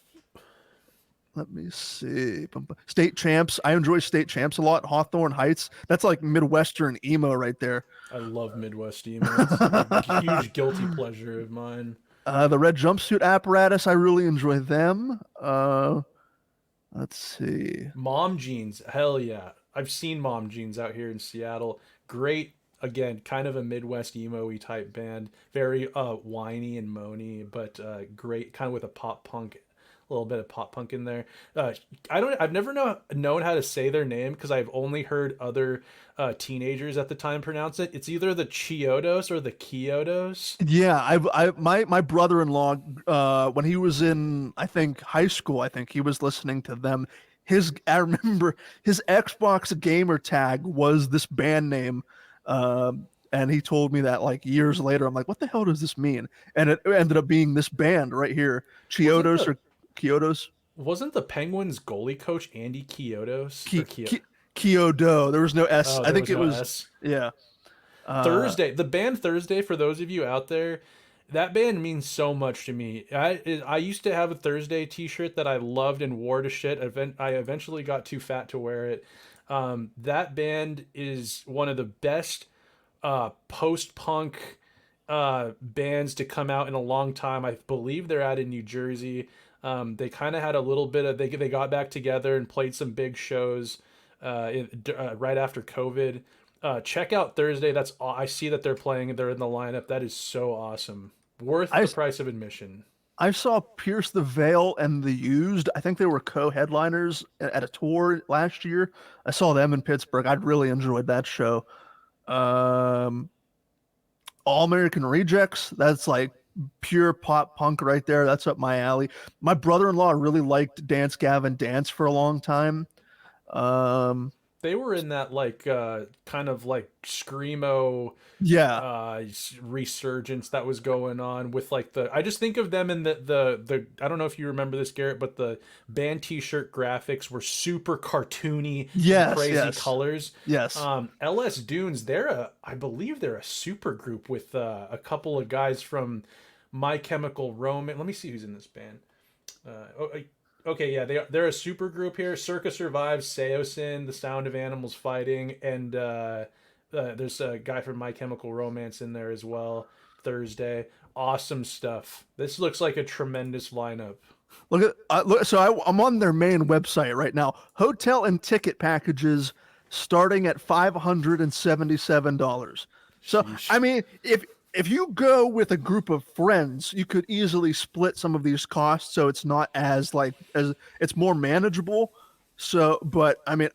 Let me see. State Champs. I enjoy State Champs a lot. Hawthorne Heights. That's like Midwestern emo right there. I love Midwest emo. It's a huge guilty pleasure of mine. The Red Jumpsuit Apparatus. I really enjoy them. Let's see. Mom Jeans. Hell yeah. I've seen Mom Jeans out here in Seattle. Great. Again, kind of a Midwest emo-y type band. Very whiny and moany, but great. Kind of with a pop punk, a little bit of pop punk in there. I've never known how to say their name, because I've only heard other teenagers at the time pronounce it. It's either the Chiodos or the Kyotos. Yeah, my brother-in-law, when he was in, I think, high school, I think he was listening to them. I remember his Xbox gamer tag was this band name. And he told me that like years later. I'm like, what the hell does this mean? And it ended up being this band right here, Chiodos or Kyotos. Wasn't the Penguins goalie coach Andy Kyodos? Kyodo. There was no S. Oh, I think it no was S. Yeah. Thursday. The band Thursday, for those of you out there, that band means so much to me. I used to have a Thursday t-shirt that I loved and wore to shit. I eventually got too fat to wear it. That band is one of the best post-punk bands to come out in a long time. I believe they're out in New Jersey. They kind of had a little bit of, they got back together and played some big shows right after COVID. Check out Thursday. I see that they're playing. They're in the lineup. That is so awesome. Worth the price of admission. I saw Pierce the Veil and The Used. I think they were co-headliners at a tour last year. I saw them in Pittsburgh. I'd really enjoyed that show. All American Rejects. That's like pure pop punk right there. That's up my alley. My brother-in-law really liked Dance Gavin Dance for a long time. They were in that like kind of like screamo resurgence that was going on with like I just think of them in the I don't know if you remember this, Garrett, but the band t-shirt graphics were super cartoony, crazy colors. Yes. LS Dunes, I believe they're a super group with a couple of guys from My Chemical Romance. Let me see who's in this band. Okay, yeah, they're a super group here. Circa Survives, Seosin, The Sound of Animals Fighting, and there's a guy from My Chemical Romance in there as well. Thursday, awesome stuff. This looks like a tremendous lineup. I'm on their main website right now. Hotel and ticket packages starting at $577. So I Sheesh. mean, if you go with a group of friends, you could easily split some of these costs, so it's not as like as it's more manageable. So, but I mean,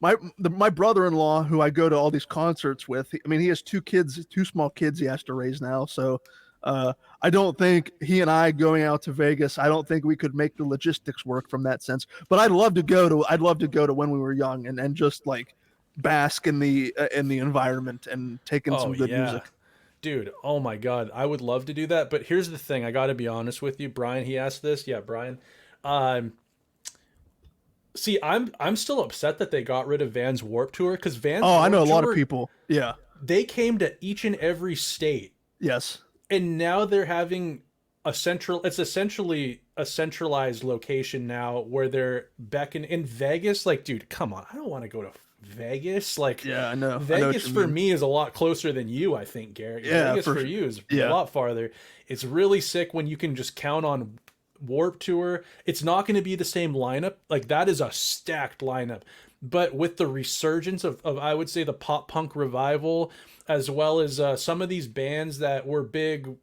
my brother-in-law, who I go to all these concerts with, I mean, he has two kids, two small kids he has to raise now. So I don't think he and I going out to Vegas, I don't think we could make the logistics work from that sense. But I'd love to go to when we were young and just like bask in the environment and take in Oh some good yeah. music. Dude, oh my God. I would love to do that. But here's the thing. I got to be honest with you. Brian, he asked this. Yeah, Brian. Um, See, I'm still upset that they got rid of Vans Warp Tour because Vans Oh, I know Warp a lot of Tour, people. Yeah. they came to each and every state. Yes. And now they're having it's essentially a centralized location now where they're beckoning in Vegas. Like, dude, come on. I don't want to go to Vegas. Like, Yeah, I know. I know what Vegas you for mean. me is a lot closer than you, I think, Garrett. Yeah, Vegas for sure. you is a Yeah. lot farther. It's really sick when you can just count on Warp Tour. It's not going to be the same lineup. Like, that is a stacked lineup. But with the resurgence of I would say, the pop punk revival, as well as some of these bands that were big,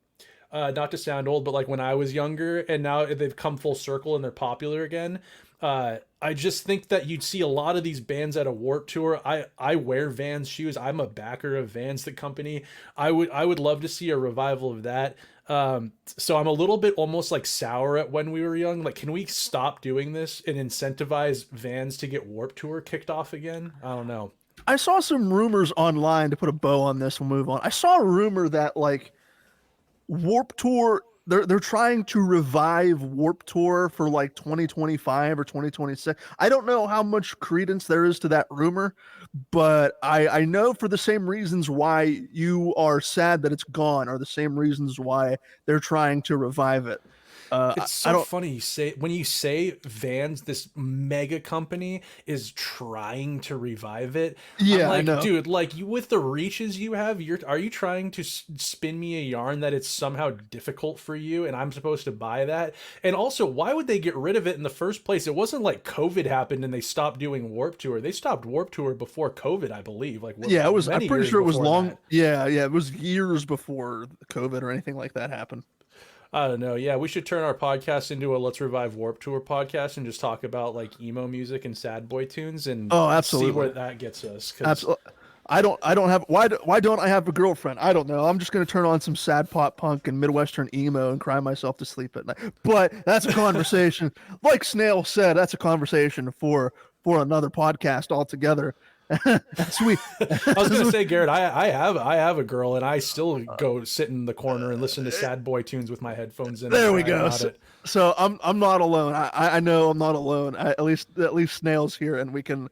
not to sound old, but like when I was younger, and now they've come full circle and they're popular again. I just think that you'd see a lot of these bands at a Warp Tour. I wear Vans shoes. I'm a backer of Vans, the company. I would love to see a revival of that. So I'm a little bit almost like sour at when we were young. Like, can we stop doing this and incentivize Vans to get Warp Tour kicked off again? I don't know. I saw some rumors online to put a bow on this. We'll move on. I saw a rumor that like Warp Tour they're trying to revive Warp Tour for like 2025 or 2026. I don't know how much credence there is to that rumor, but I know for the same reasons why you are sad that it's gone are the same reasons why they're trying to revive it. It's I so don't. funny when you say Vans, this mega company is trying to revive it. I'm Yeah, I like, know. dude, like, you with the reaches you have, are you trying to spin me a yarn that it's somehow difficult for you and I'm supposed to buy that? And also, why would they get rid of it in the first place? It wasn't like COVID happened and they stopped doing Warp Tour. They stopped Warp Tour before COVID, I believe. Like, Yeah, it was. I'm many pretty years sure it was before long. that. Yeah, yeah, it was years before COVID or anything like that happened. I don't know. Yeah, we should turn our podcast into a Let's Revive Warp Tour podcast and just talk about like emo music and sad boy tunes and Oh, see where absolutely. that gets us. Because Absolutely. I don't have why don't I have a girlfriend? I don't know. I'm just gonna turn on some sad pop punk and Midwestern emo and cry myself to sleep at night. But that's a conversation. Like Snail said, that's a conversation for another podcast altogether. That's we. I was gonna say, Garrett, I have a girl and I still go sit in the corner and listen to sad boy tunes with my headphones in and There we cry go. about it. So I'm not alone. I know I'm not alone. At least Snail's here, and we can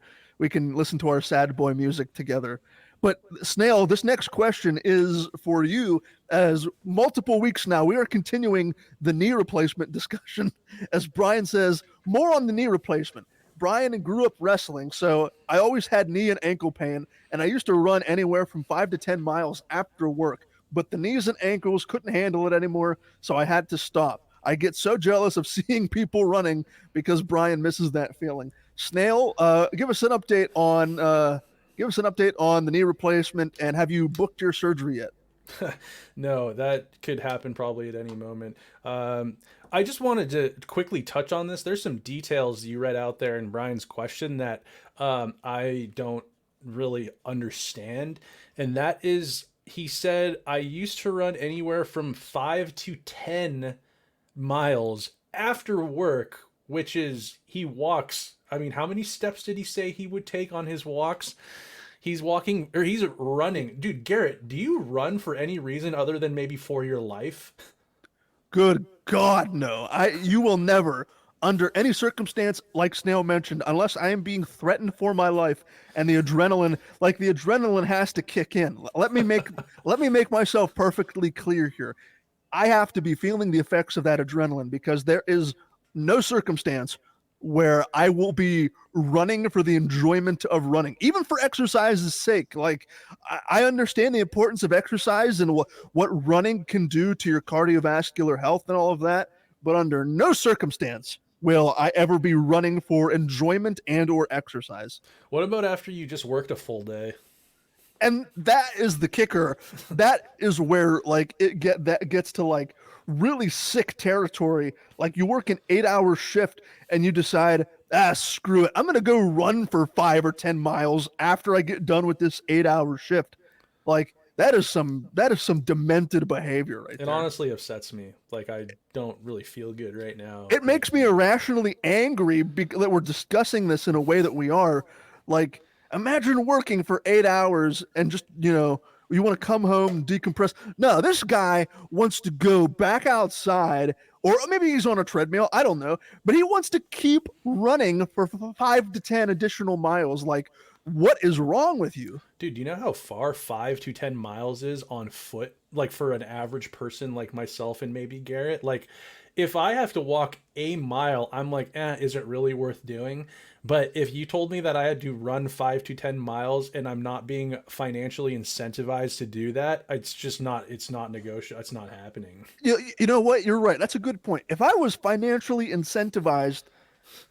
listen to our sad boy music together. But Snail, this next question is for you. As multiple weeks now, we are continuing the knee replacement discussion. As Brian says, more on the knee replacement. Brian grew up wrestling, so I always had knee and ankle pain, and I used to run anywhere from 5 to 10 miles after work. But the knees and ankles couldn't handle it anymore, so I had to stop. I get so jealous of seeing people running because Brian misses that feeling. Snail, give us an update on the knee replacement, and have you booked your surgery yet? No, that could happen probably at any moment. I just wanted to quickly touch on this. There's some details you read out there in Brian's question that I don't really understand. And that is, he said, I used to run anywhere from 5 to 10 miles after work, which is he walks. I mean, how many steps did he say he would take on his walks? He's walking or he's running. Dude, Garrett, do you run for any reason other than maybe for your life? Good God, no. You will never, under any circumstance, like Snail mentioned, unless I am being threatened for my life and the adrenaline has to kick in. Let me make myself perfectly clear here. I have to be feeling the effects of that adrenaline because there is no circumstance where I will be running for the enjoyment of running, even for exercise's sake. Like, I understand the importance of exercise and what running can do to your cardiovascular health and all of that, but under no circumstance will I ever be running for enjoyment and or exercise. What about after you just worked a full day? And that is the kicker. That is where like that gets to like really sick territory. Like you work an 8-hour shift and you decide, screw it, I'm gonna go run for 5 or 10 miles after I get done with this 8-hour shift. Like that is some demented behavior right It there. honestly upsets me. Like I don't really feel good right now. It makes me irrationally angry that we're discussing this in a way that we are. Like, imagine working for 8 hours and just, you want to come home, decompress. No, this guy wants to go back outside, or maybe he's on a treadmill. I don't know. But he wants to keep running for 5 to 10 additional miles. Like, what is wrong with you? Dude, do you know how far 5 to 10 miles is on foot? Like for an average person like myself and maybe Garrett? Like if I have to walk a mile, I'm like, is it really worth doing? But if you told me that I had to run 5 to 10 miles and I'm not being financially incentivized to do that, it's not negotiable. It's not happening. You know what? You're right. That's a good point. If I was financially incentivized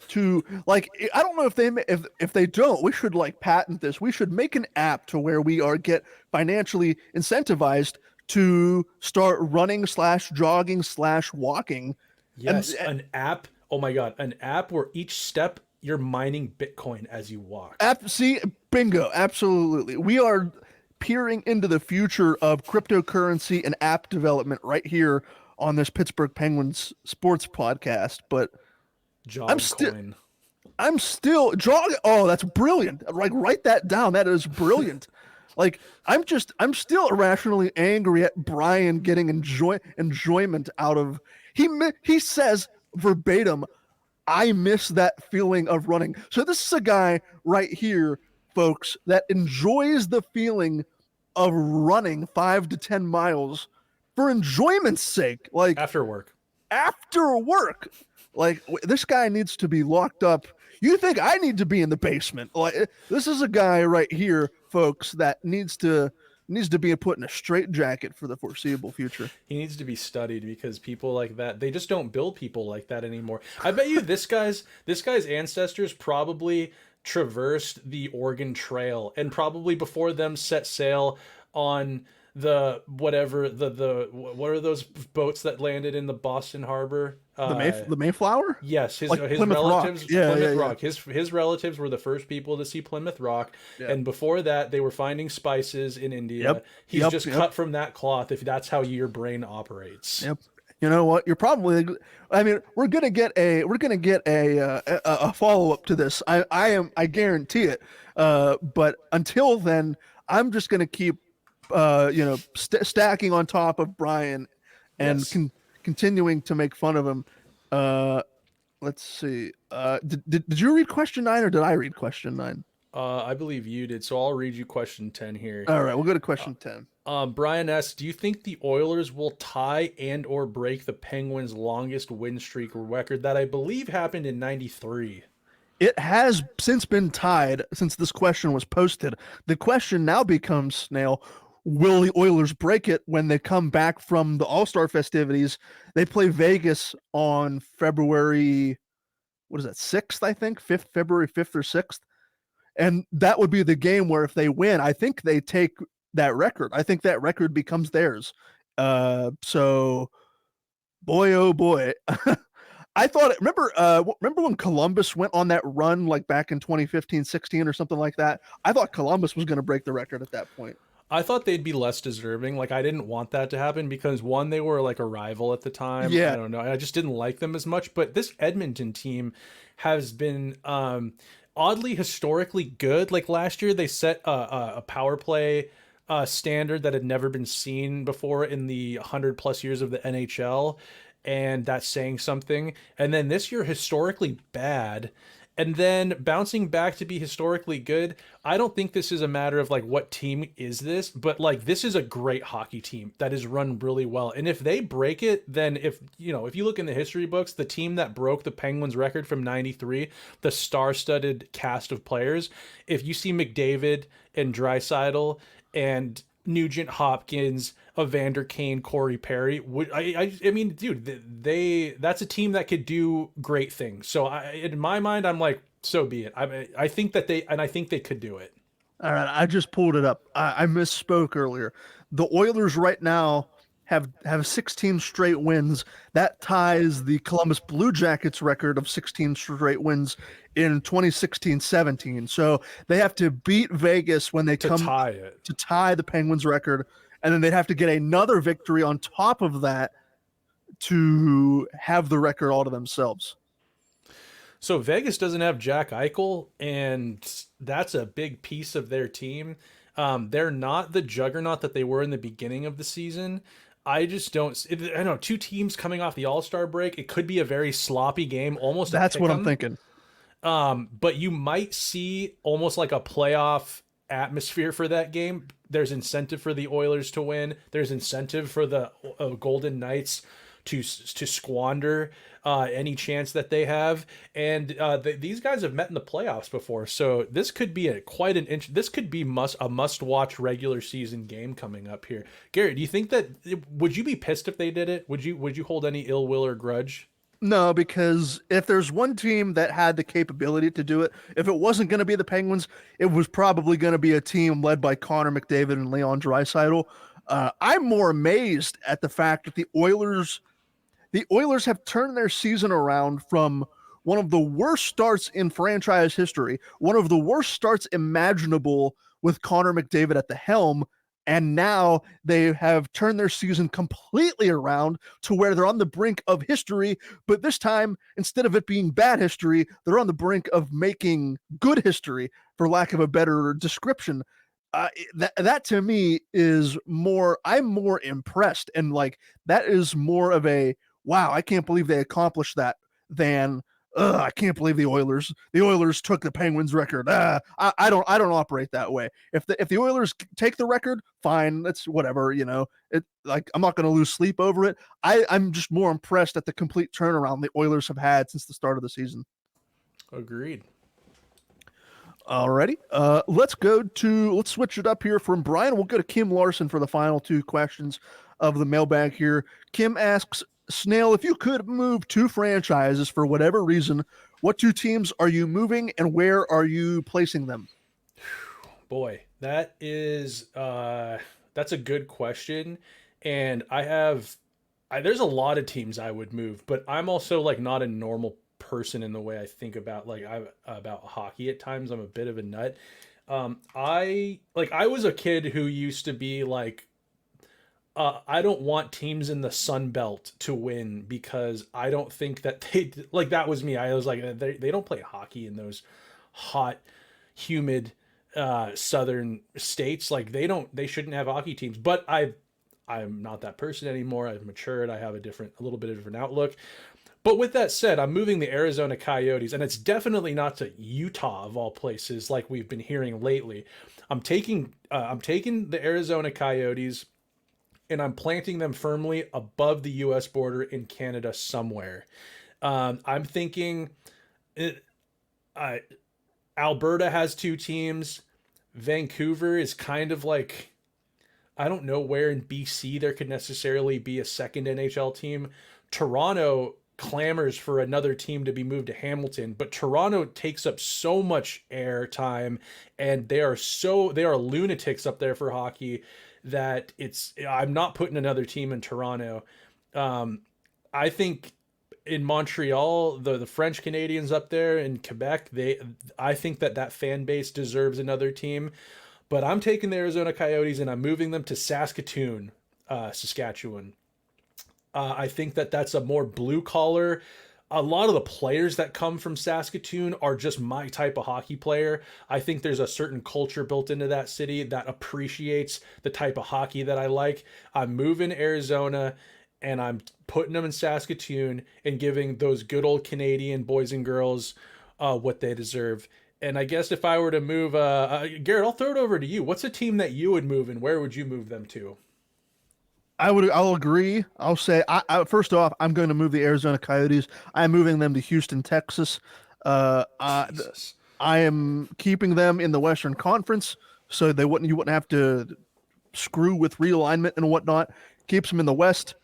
to like, I don't know if they don't, we should like patent this. We should make an app to where we are get financially incentivized to start running slash jogging slash walking. Yes, an app. Oh my God, an app where each step you're mining Bitcoin as you walk. See, bingo, absolutely. We are peering into the future of cryptocurrency and app development right here on this Pittsburgh Penguins sports podcast. But I'm Jog still coin. I'm still jogging. Oh, that's brilliant. Like, write that down. That is brilliant. Like, I'm still irrationally angry at Brian getting enjoyment out of he says verbatim, I miss that feeling of running. So this is a guy right here, folks, that enjoys the feeling of running 5 to 10 miles for enjoyment's sake. Like, After work. after work. Like, this guy needs to be locked up. You think I need to be in the basement? Like, this is a guy right here, folks, that needs to be put in a straitjacket for the foreseeable future. He needs to be studied because people like that, they just don't build people like that anymore. I bet you this guy's ancestors probably traversed the Oregon Trail and probably before them set sail on the whatever the what are those boats that landed in the Boston Harbor? The Mayflower? Yes, his Like his Plymouth Rock. relatives, Yeah, Plymouth yeah, Rock. His relatives were the first people to see Plymouth Rock, yeah. and before that, they were finding spices in India. Yep, He's yep, just yep. cut from that cloth. If that's how your brain operates. Yep. You know what? You're probably. I mean, we're gonna get a follow up to this. I guarantee it. But until then, I'm just gonna keep stacking on top of Brian and Yes. continuing to make fun of him. Let's see. Did you read question 9 or did I read question 9? I believe you did, so I'll read you question 10 here. All right, we'll go to question 10. Brian S., do you think the Oilers will tie and or break the Penguins' longest win streak record that I believe happened in 93? It has since been tied since this question was posted. The question now becomes, Snail, will the Oilers break it when they come back from the All-Star festivities? They play Vegas on February, what is that, 6th, I think? February 5th or 6th. And that would be the game where if they win, I think they take that record. I think that record becomes theirs. So boy, oh boy. I thought, remember when Columbus went on that run like back in 2015, 16 or something like that? I thought Columbus was going to break the record at that point. I thought they'd be less deserving. Like, I didn't want that to happen because, one, they were like a rival at the time. Yeah. I don't know. I just didn't like them as much. But this Edmonton team has been oddly historically good. Like, last year, they set a power play standard that had never been seen before in the 100+ years of the NHL. And that's saying something. And then this year, historically bad. and then bouncing back to be historically good. I don't think this is a matter of like what team is this, but like this is a great hockey team that is run really well. And if they break it, then if you look in the history books, the team that broke the Penguins record from 93, the star-studded cast of players, if you see McDavid and Draisaitl and Nugent Hopkins, Evander Kane, Corey Perry. I mean, dude, that's a team that could do great things. So in my mind, I'm like, so be it. I think that I think they could do it. All right, I just pulled it up. I misspoke earlier. The Oilers right now have 16 straight wins. That ties the Columbus Blue Jackets record of 16 straight wins in 2016-17. So they have to beat Vegas when they To come tie it. to tie the Penguins record, and then they'd have to get another victory on top of that to have the record all to themselves. So Vegas doesn't have Jack Eichel, and that's a big piece of their team. They're not the juggernaut that they were in the beginning of the season. I just don't. I don't know. Two teams coming off the All-Star break. It could be a very sloppy game, almost. That's what I'm thinking. But you might see almost like a playoff atmosphere for that game. There's incentive for the Oilers to win. There's incentive for the Golden Knights to squander any chance that they have. And these guys have met in the playoffs before, so this could be this could be a must watch regular season game coming up here. Garrett, do you think that would you be pissed if they did it? Would you hold any ill will or grudge? No, because if there's one team that had the capability to do it, if it wasn't going to be the Penguins, it was probably going to be a team led by Connor McDavid and Leon Draisaitl. I'm more amazed at the fact that the Oilers have turned their season around from one of the worst starts in franchise history, one of the worst starts imaginable with Connor McDavid at the helm, and now they have turned their season completely around to where they're on the brink of history. But this time, instead of it being bad history, they're on the brink of making good history, for lack of a better description. That to me is more, I'm more impressed. And like, that is more of a, wow, I can't believe they accomplished that than, I can't believe the Oilers took the Penguins record. I don't operate that way. If the Oilers take the record, fine, that's whatever, It, like, I'm not going to lose sleep over it. I'm just more impressed at the complete turnaround the Oilers have had since the start of the season. Agreed. Alrighty. Let's switch it up here from Brian. We'll go to Kim Larson for the final two questions of the mailbag here. Kim asks, Snail, if you could move two franchises for whatever reason, what two teams are you moving and where are you placing them? Boy, that's a good question. And there's a lot of teams I would move, but I'm also like not a normal person in the way I think about about hockey at times. I'm a bit of a nut. I was a kid who used to be like, I don't want teams in the Sun Belt to win because I don't think that that was me. I was like, they don't play hockey in those hot, humid, southern states. Like they shouldn't have hockey teams. But I'm not that person anymore. I've matured. I have a little bit of a different outlook. But with that said, I'm moving the Arizona Coyotes, and it's definitely not to Utah of all places, like we've been hearing lately. I'm taking the Arizona Coyotes, and I'm planting them firmly above the U.S. border in Canada somewhere. I'm thinking Alberta has two teams. Vancouver is kind of like, I don't know where in BC there could necessarily be a second NHL team. Toronto clamors for another team to be moved to Hamilton, but Toronto takes up so much air time, and they are lunatics up there for hockey that I'm not putting another team in Toronto. I think in Montreal, the French Canadians up there in Quebec, I think that fan base deserves another team, but I'm taking the Arizona Coyotes and I'm moving them to Saskatoon, Saskatchewan. I think that's a more blue collar. A lot of the players that come from Saskatoon are just my type of hockey player. I think there's a certain culture built into that city that appreciates the type of hockey that I like. I'm moving Arizona and I'm putting them in Saskatoon and giving those good old Canadian boys and girls what they deserve. And I guess if I were to move, Garrett, I'll throw it over to you. What's a team that you would move, and where would you move them to? I'll agree. I'll say first off, I'm going to move the Arizona Coyotes. I'm moving them to Houston, Texas. Uh, I, Jesus. I am keeping them in the Western Conference, so you wouldn't have to screw with realignment and whatnot. Keeps them in the West.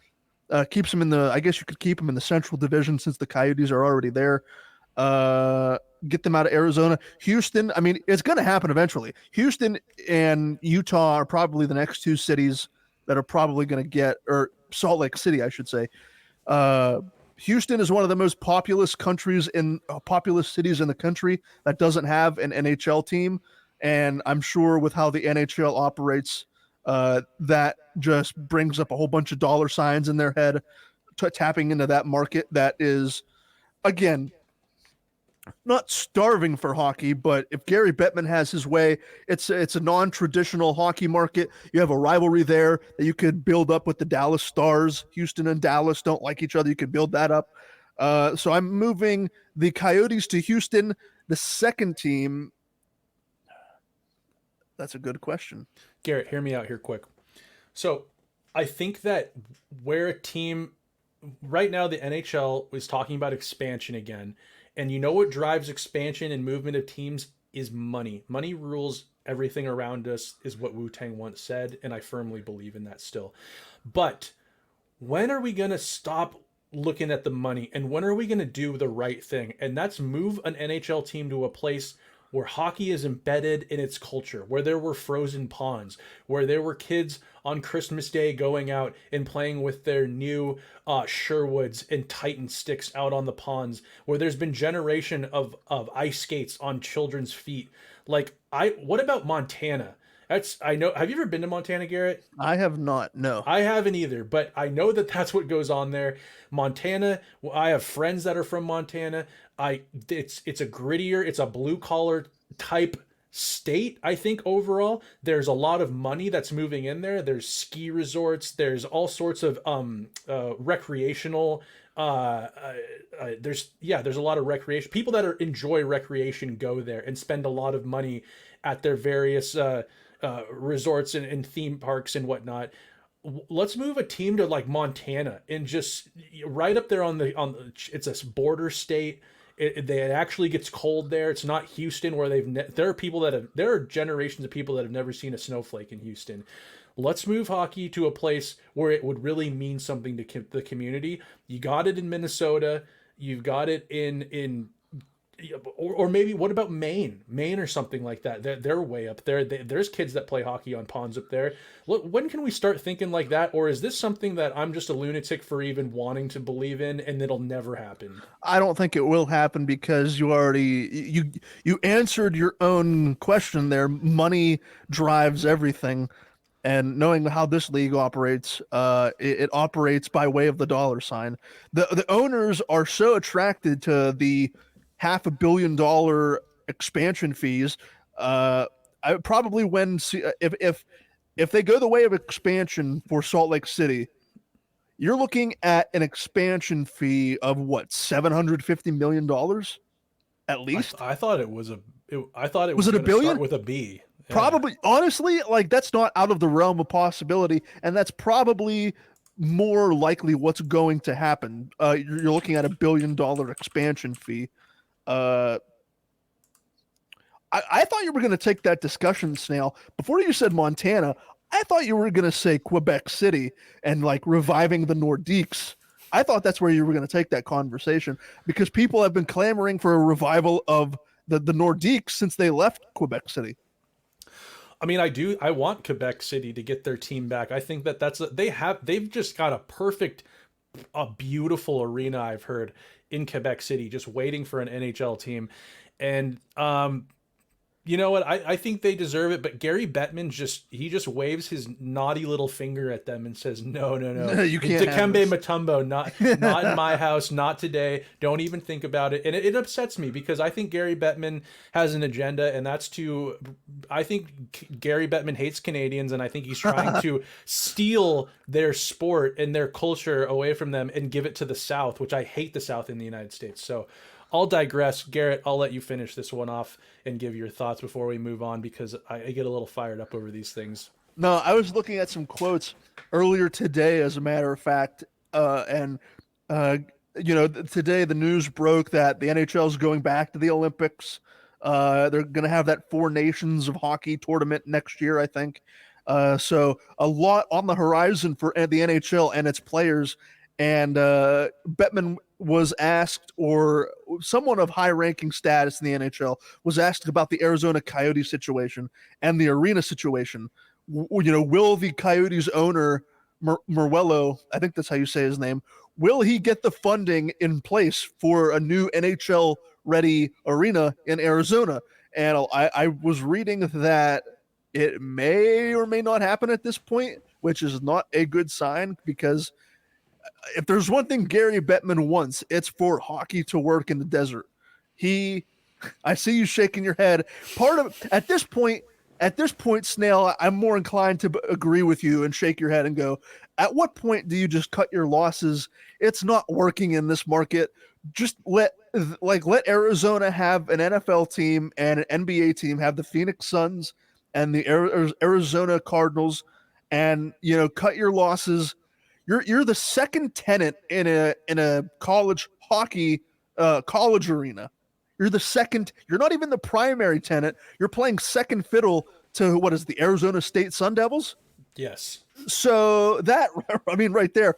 Keeps them in the. I guess you could keep them in the Central Division since the Coyotes are already there. Uh, get them out of Arizona. Houston. I mean, it's going to happen eventually. Houston and Utah are probably the next two cities that are probably going to get, or Salt Lake City, I should say. Uh, Houston is one of the most populous cities in the country that doesn't have an NHL team, and I'm sure with how the NHL operates, that just brings up a whole bunch of dollar signs in their head, tapping into that market that is, again, not starving for hockey, but if Gary Bettman has his way, it's a non-traditional hockey market. You have a rivalry there that you could build up with the Dallas Stars. Houston and Dallas don't like each other. You could build that up. So I'm moving the Coyotes to Houston. The second team. That's a good question. Garrett, hear me out here quick. So I think that where a team right now, the NHL is talking about expansion again. And you know what drives expansion and movement of teams is money. Money rules everything around us, is what Wu Tang once said. And I firmly believe in that still. But when are we going to stop looking at the money, and when are we going to do the right thing? And that's move an NHL team to a place where hockey is embedded in its culture, where there were frozen ponds, where there were kids on Christmas Day going out and playing with their new Sherwoods and Titan sticks out on the ponds, where there's been generation of ice skates on children's feet. What about Montana? I know. Have you ever been to Montana, Garrett? I have not. No. I haven't either, but I know that that's what goes on there. Montana. I have friends that are from Montana. It's a grittier, it's a blue collar type state. I think overall there's a lot of money that's moving in there. There's ski resorts. There's all sorts of recreational. There's a lot of recreation. People that enjoy recreation go there and spend a lot of money at their various resorts and theme parks and whatnot. Let's move a team to like Montana and just right up there it's a border state. It actually gets cold there. It's not Houston where there are generations of people that have never seen a snowflake in Houston. Let's move hockey to a place where it would really mean something to the community. You got it in Minnesota. You've got it in or maybe what about Maine or something like that. They're way up there. There's kids that play hockey on ponds up there. Look, when can we start thinking like that? Or is this something that I'm just a lunatic for even wanting to believe in, and it'll never happen? I don't think it will happen because you answered your own question there. Money drives everything, and knowing how this league operates, it operates by way of the dollar sign. The owners are so attracted to the $500 million expansion fees. I probably if they go the way of expansion for Salt Lake City, you're looking at an expansion fee of what, $750 million at least. I thought it was Was it a billion? Start with a B. Yeah. Probably, honestly, like that's not out of the realm of possibility, and that's probably more likely what's going to happen. You're looking at $1 billion expansion fee. I thought you were going to take that discussion, Snail. Before you said Montana, I thought you were going to say Quebec City and like reviving the Nordiques. I thought that's where you were going to take that conversation because people have been clamoring for a revival of the Nordiques since they left Quebec City. I mean, I want Quebec City to get their team back. I think they've just got a beautiful arena, I've heard, in Quebec City, just waiting for an NHL team. And you know what? I think they deserve it, but Gary Bettman just waves his naughty little finger at them and says, no. You can't Dikembe Mutombo, not in my house, not today. Don't even think about it. And it upsets me because I think Gary Bettman has an agenda, and I think Gary Bettman hates Canadians, and I think he's trying to steal their sport and their culture away from them and give it to the South, which I hate the South in the United States. So I'll digress. Garrett, I'll let you finish this one off and give your thoughts before we move on, because I get a little fired up over these things. No, I was looking at some quotes earlier today, as a matter of fact, and uh, today the news broke that the NHL is going back to the Olympics. They're going to have that Four Nations of Hockey tournament next year, I think. So a lot on the horizon for the NHL and its players. And Bettman was asked, or someone of high-ranking status in the NHL was asked about the Arizona Coyote situation and the arena situation. Will the Coyotes owner Merwello, I think that's how you say his name, will he get the funding in place for a new NHL ready arena in Arizona? And I was reading that it may or may not happen at this point, which is not a good sign, because if there's one thing Gary Bettman wants, it's for hockey to work in the desert. I see you shaking your head. At this point, Snail, I'm more inclined to agree with you and shake your head and go, at what point do you just cut your losses? It's not working in this market. Just let Arizona have an NFL team and an NBA team, have the Phoenix Suns and the Arizona Cardinals, and cut your losses. You're the second tenant in a college hockey college arena. You're the second. You're not even the primary tenant. You're playing second fiddle to what is the Arizona State Sun Devils. Yes. So that, I mean, right there,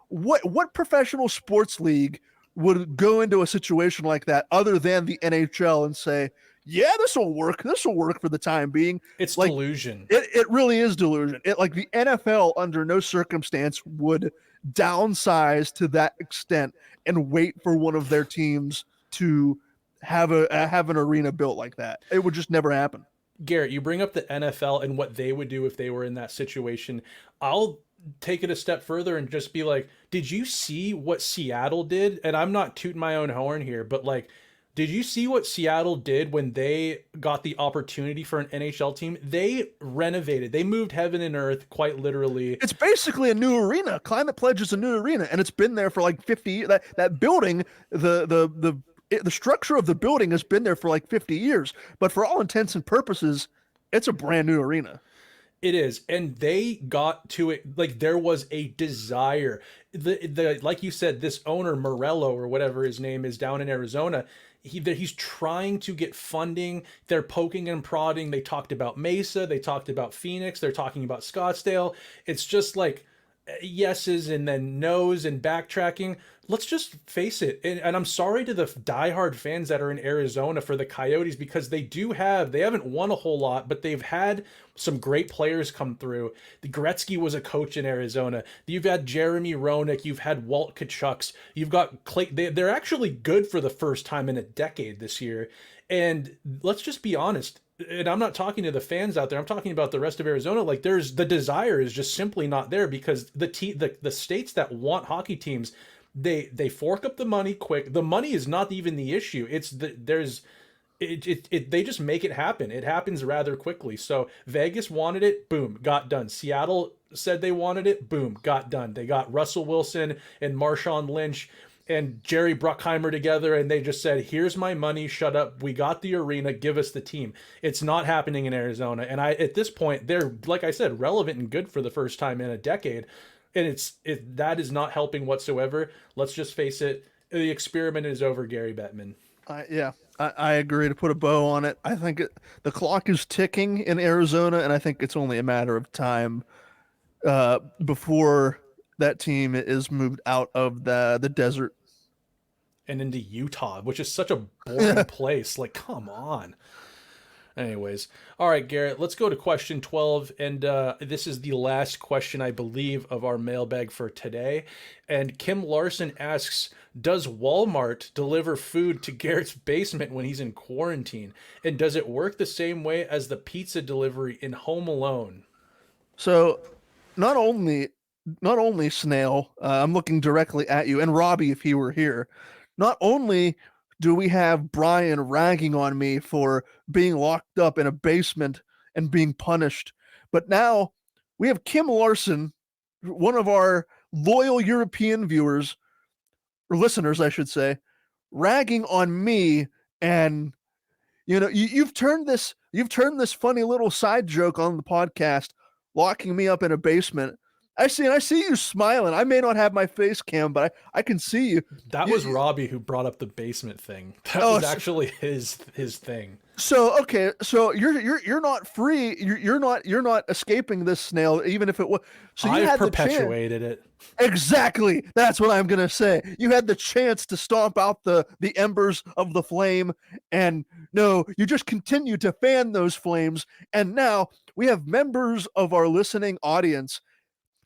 what professional sports league would go into a situation like that other than the NHL and say, yeah, this will work. This will work for the time being. It's like, delusion. It really is delusion. Like the NFL under no circumstance would downsize to that extent and wait for one of their teams to have an arena built like that. It would just never happen. Garrett, you bring up the NFL and what they would do if they were in that situation. I'll take it a step further and just be like, did you see what Seattle did? And I'm not tooting my own horn here, but like, did you see what Seattle did when they got the opportunity for an NHL team? They renovated. They moved heaven and earth, quite literally. It's basically a new arena. Climate Pledge is a new arena, and it's been there for like 50 years. That building, the structure of the building has been there for like 50 years. But for all intents and purposes, it's a brand new arena. It is, and they got to it like there was a desire. The like you said, this owner Morello or whatever his name is down in Arizona, he's trying to get funding. They're poking and prodding. They talked about Mesa, they talked about Phoenix, they're talking about Scottsdale. It's just like yeses and then no's and backtracking. Let's just face it. And I'm sorry to the diehard fans that are in Arizona for the Coyotes, because they haven't won a whole lot, but they've had some great players come through. The Gretzky was a coach in Arizona. You've had Jeremy Roenick. You've had Walt Tkachuks. You've got Clay. They're actually good for the first time in a decade this year. And let's just be honest. And I'm not talking to the fans out there. I'm talking about the rest of Arizona. Like, there's the desire is just simply not there, because the states that want hockey teams, they fork up the money quick. The money is not even the issue. It's they just make it happen. It happens rather quickly. So Vegas wanted it, boom, got done. Seattle said they wanted it, boom, got done. They got Russell Wilson and Marshawn Lynch and Jerry Bruckheimer together, and they just said, here's my money, shut up, we got the arena, give us the team. It's not happening in Arizona. And at this point, they're, like I said, relevant and good for the first time in a decade. And that is not helping whatsoever. Let's just face it, the experiment is over, Gary Bettman. I agree, to put a bow on it. I think the clock is ticking in Arizona, and I think it's only a matter of time before that team is moved out of the desert and into Utah, which is such a boring place. Like, come on. Anyways, all right, Garrett, let's go to question 12. And this is the last question, I believe, of our mailbag for today. And Kim Larson asks, does Walmart deliver food to Garrett's basement when he's in quarantine? And does it work the same way as the pizza delivery in Home Alone? So not only Snail, I'm looking directly at you, and Robbie, if he were here, not only do we have Brian ragging on me for being locked up in a basement and being punished, but now we have Kim Larson, one of our loyal European viewers, or listeners, I should say, ragging on me, and you've turned this funny little side joke on the podcast, locking me up in a basement. I see you smiling. I may not have my face cam, but I can see you. That was Robbie who brought up the basement thing. That Oh, was actually his thing. so okay, so you're not free. You're not escaping this, Snail, even if it was. So you I've had the chance. perpetuated it. Exactly. That's what I'm gonna say. You had the chance to stomp out the embers of the flame, and no, you just continue to fan those flames. And now we have members of our listening audience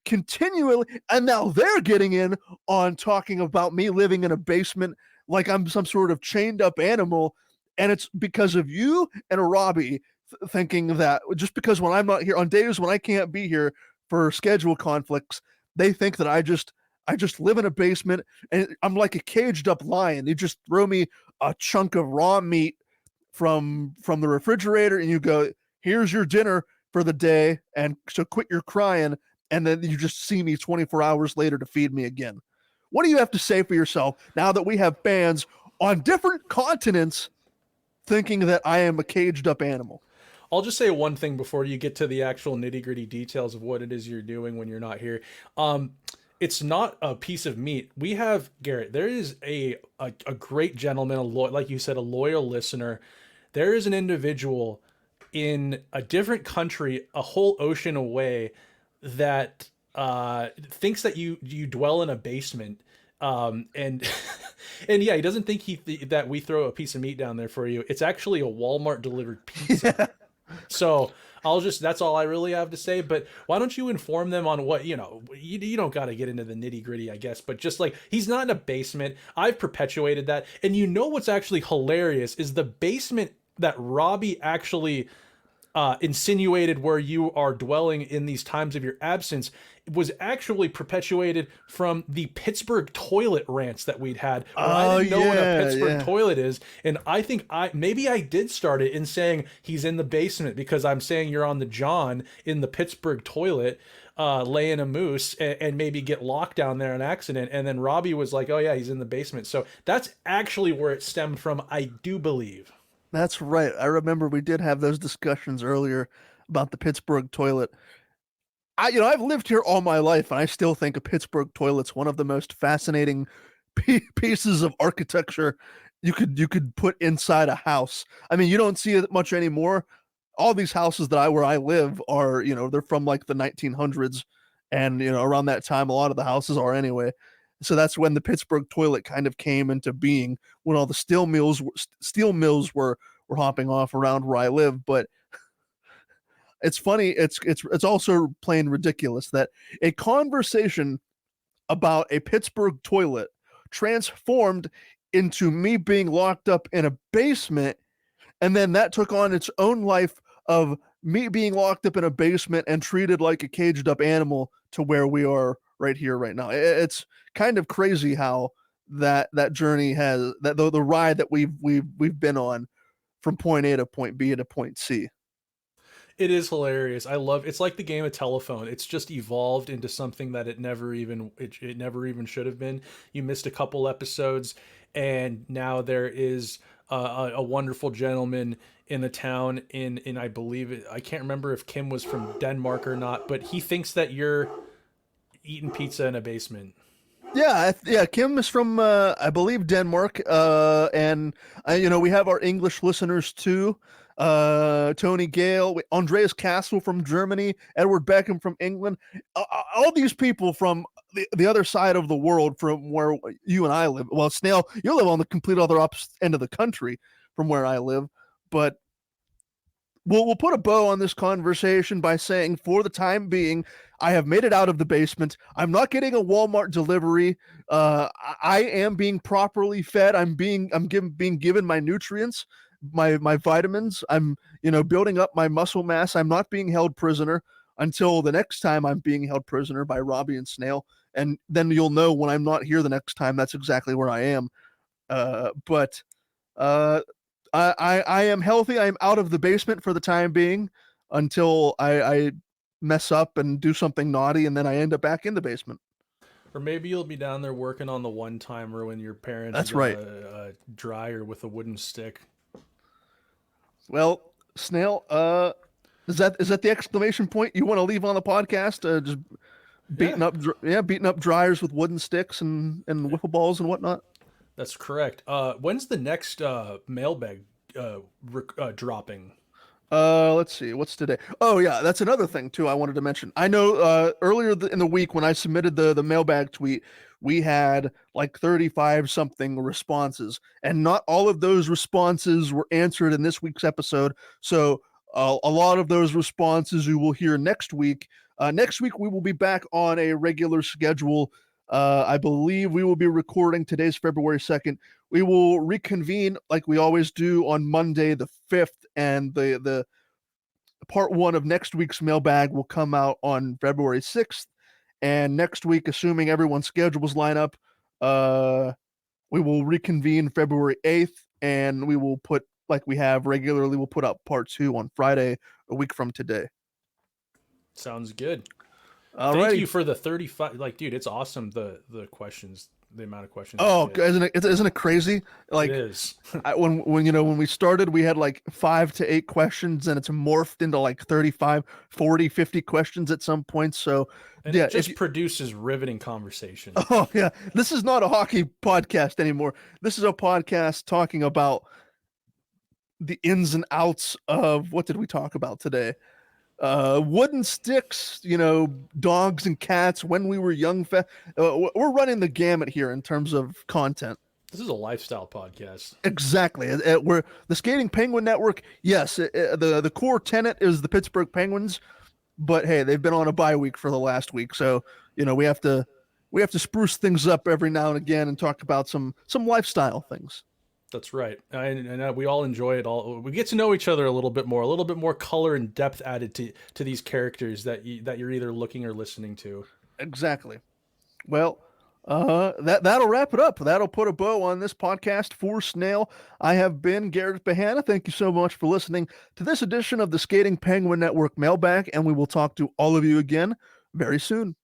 continually, and now they're getting in on talking about me living in a basement like I'm some sort of chained up animal. And it's because of you and Robbie thinking that just because when I'm not here on days when I can't be here for schedule conflicts, they think that I just live in a basement and I'm like a caged up lion. You just throw me a chunk of raw meat from the refrigerator and you go, here's your dinner for the day, and so quit your crying, and then you just see me 24 hours later to feed me again. What do you have to say for yourself now that we have fans on different continents thinking that I am a caged up animal? I'll just say one thing before you get to the actual nitty gritty details of what it is you're doing when you're not here. It's not a piece of meat. We have Garrett. There is a great gentleman, like you said, a loyal listener. There is an individual in a different country, a whole ocean away, that thinks that you dwell in a basement. And and yeah, he doesn't think that we throw a piece of meat down there for you. It's actually a Walmart delivered pizza. Yeah. So that's all I really have to say. But why don't you inform them on what, you don't got to get into the nitty gritty, I guess, but just like, he's not in a basement. I've perpetuated that. And what's actually hilarious is the basement that Robbie actually insinuated where you are dwelling in these times of your absence was actually perpetuated from the Pittsburgh toilet rants that we'd had. I didn't know what a Pittsburgh toilet is, and I think maybe I did start it in saying he's in the basement because I'm saying you're on the John in the Pittsburgh toilet, laying a moose, and maybe get locked down there in an accident. And then Robbie was like, "Oh yeah, he's in the basement." So that's actually where it stemmed from, I do believe. That's right. I remember we did have those discussions earlier about the Pittsburgh toilet. I've lived here all my life, and I still think a Pittsburgh toilet's one of the most fascinating pieces of architecture you could put inside a house. I mean, you don't see it much anymore. All these houses where I live are, they're from like the 1900s, and around that time, a lot of the houses are anyway. So that's when the Pittsburgh toilet kind of came into being, when all the steel mills were hopping off around where I live. But it's funny. It's also plain ridiculous that a conversation about a Pittsburgh toilet transformed into me being locked up in a basement, and then that took on its own life of me being locked up in a basement and treated like a caged up animal to where we are right here, right now. It's kind of crazy how that journey has the ride that we've been on from point A to point B to point C. It is hilarious. It's like the game of telephone. It's just evolved into something that it never even should have been. You missed a couple episodes, and now there is a wonderful gentleman in the town in I believe I can't remember if Kim was from Denmark or not, but he thinks that you're eating pizza in a basement. Yeah. Kim is from I believe Denmark, and we have our English listeners too. Tony Gale, Andreas Castle from Germany, Edward Beckham from England. All these people from the other side of the world, from where you and I live. Well, Snail, you live on the complete other end of the country from where I live, but we'll put a bow on this conversation by saying, for the time being, I have made it out of the basement. I'm not getting a Walmart delivery. I am being properly fed. Being given my nutrients, my vitamins. I'm building up my muscle mass. I'm not being held prisoner until the next time I'm being held prisoner by Robbie and Snail, and then you'll know when I'm not here the next time. That's exactly where I am. But I am healthy. I am out of the basement for the time being until I mess up and do something naughty, and then I end up back in the basement. Or maybe you'll be down there working on the one timer when your parents That's got right. a dryer with a wooden stick. Well, Snail, is that the exclamation point you want to leave on the podcast? Just Yeah, beating up dryers with wooden sticks and wiffle balls and whatnot. that's correct. When's the next mailbag dropping? Let's see. What's today? Oh yeah, that's another thing too I wanted to mention. I know earlier in the week when I submitted the mailbag tweet, we had like 35 something responses, and not all of those responses were answered in this week's episode. So a lot of those responses you will hear next week. Next week we will be back on a regular schedule. I believe we will be recording today's February 2nd. We will reconvene like we always do on Monday the 5th, and the part one of next week's mailbag will come out on February 6th. And next week, assuming everyone's schedules line up, we will reconvene February 8th, and we will put, like we have regularly, we'll put up part two on Friday, a week from today. Sounds good. All Thank right. you for the 35. Like, dude, it's awesome the questions, the amount of questions. Oh, we get. isn't it crazy? Like, It is. when we started, we had like 5 to 8 questions, and it's morphed into like 35, 40, 50 questions at some point. So And yeah, it just produces riveting conversation. oh yeah, this is not a hockey podcast anymore. This is a podcast talking about the ins and outs of, what did we talk about today? Wooden sticks, dogs and cats when we were young. We're running the gamut here in terms of content. This is a lifestyle podcast. Exactly. We're the Skating Penguin Network. Yes, the core tenet is the Pittsburgh Penguins, but hey, they've been on a bye week for the last week, so we have to spruce things up every now and again and talk about some lifestyle things. That's right. And we all enjoy it all. We get to know each other a little bit more color and depth added to these characters that you're either looking or listening to. Exactly. Well, that'll wrap it up. That'll put a bow on this podcast for Snail. I have been Garrett Bahana. Thank you so much for listening to this edition of the Skating Penguin Network Mailbag, and we will talk to all of you again very soon.